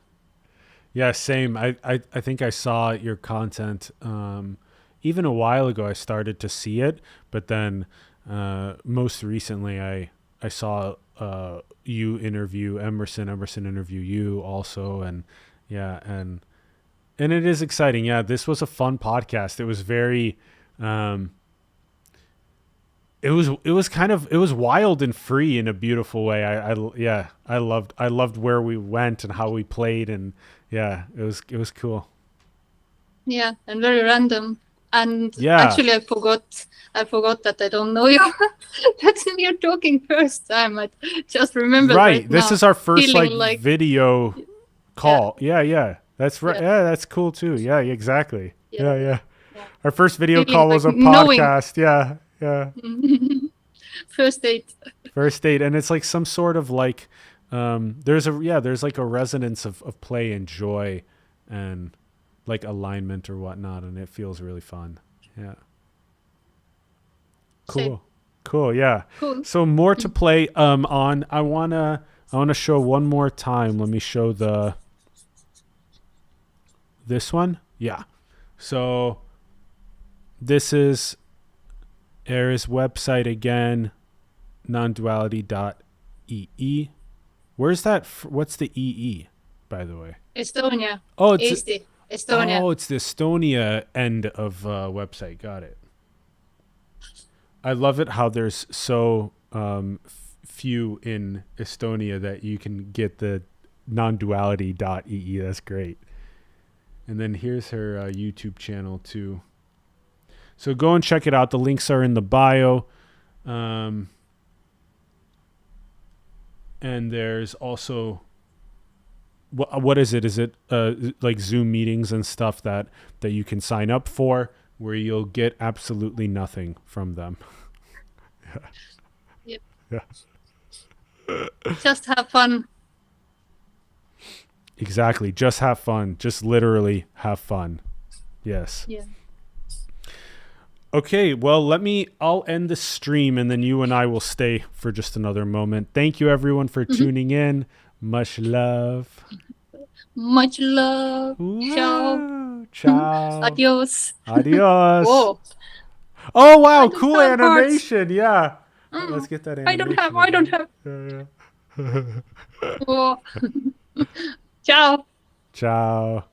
Yeah, same. I think I saw your content even a while ago. I started to see it, but then most recently I saw you interview Emerson interview you also, and yeah, and it is exciting. Yeah, this was a fun podcast. It was very it was wild and free in a beautiful way. Yeah, I loved where we went and how we played, and yeah, it was cool. Yeah, and very random. And Yeah, actually, I forgot that I don't know you. That's you're talking first time. I just remembered right right. This now, is our first feeling like like, video yeah, call. Yeah, yeah. That's right. yeah, Yeah, that's cool too. Yeah, exactly. yeah, Yeah, yeah. yeah. Our first video Feeling call like was a knowing. podcast. Yeah, yeah. First date. First date, and it's like some sort of like there's like a resonance of play and joy and like alignment or whatnot, and it feels really fun. Yeah. Same. Cool. Cool. Yeah. Cool. So more to play on. I wanna show one more time. Let me show this one. Yeah. So this is Ere's website again, non-duality.ee. Where's that? What's the EE, by the way? Estonia. Oh, Eesti. Estonia. it's the Estonia end of website. Got it. I love it how there's so few in Estonia that you can get the non-duality.ee. That's great. And then here's her YouTube channel too. So go and check it out. The links are in the bio. And there's also what is it? Is it like Zoom meetings and stuff that you can sign up for, where you'll get absolutely nothing from them? Yep. Yeah. Just have fun. Exactly. Just have fun. Just literally have fun. Yes. Yeah. Okay, well, I'll end the stream and then you and I will stay for just another moment. Thank you everyone for tuning in. Much love. Much love. Ciao. Wow. Ciao. Adios. Adios. Whoa. Oh, wow. I don't Cool have hearts. animation. Yeah. Let's Mm, get that I animation. don't have. Yeah, yeah. Whoa. Ciao. Ciao.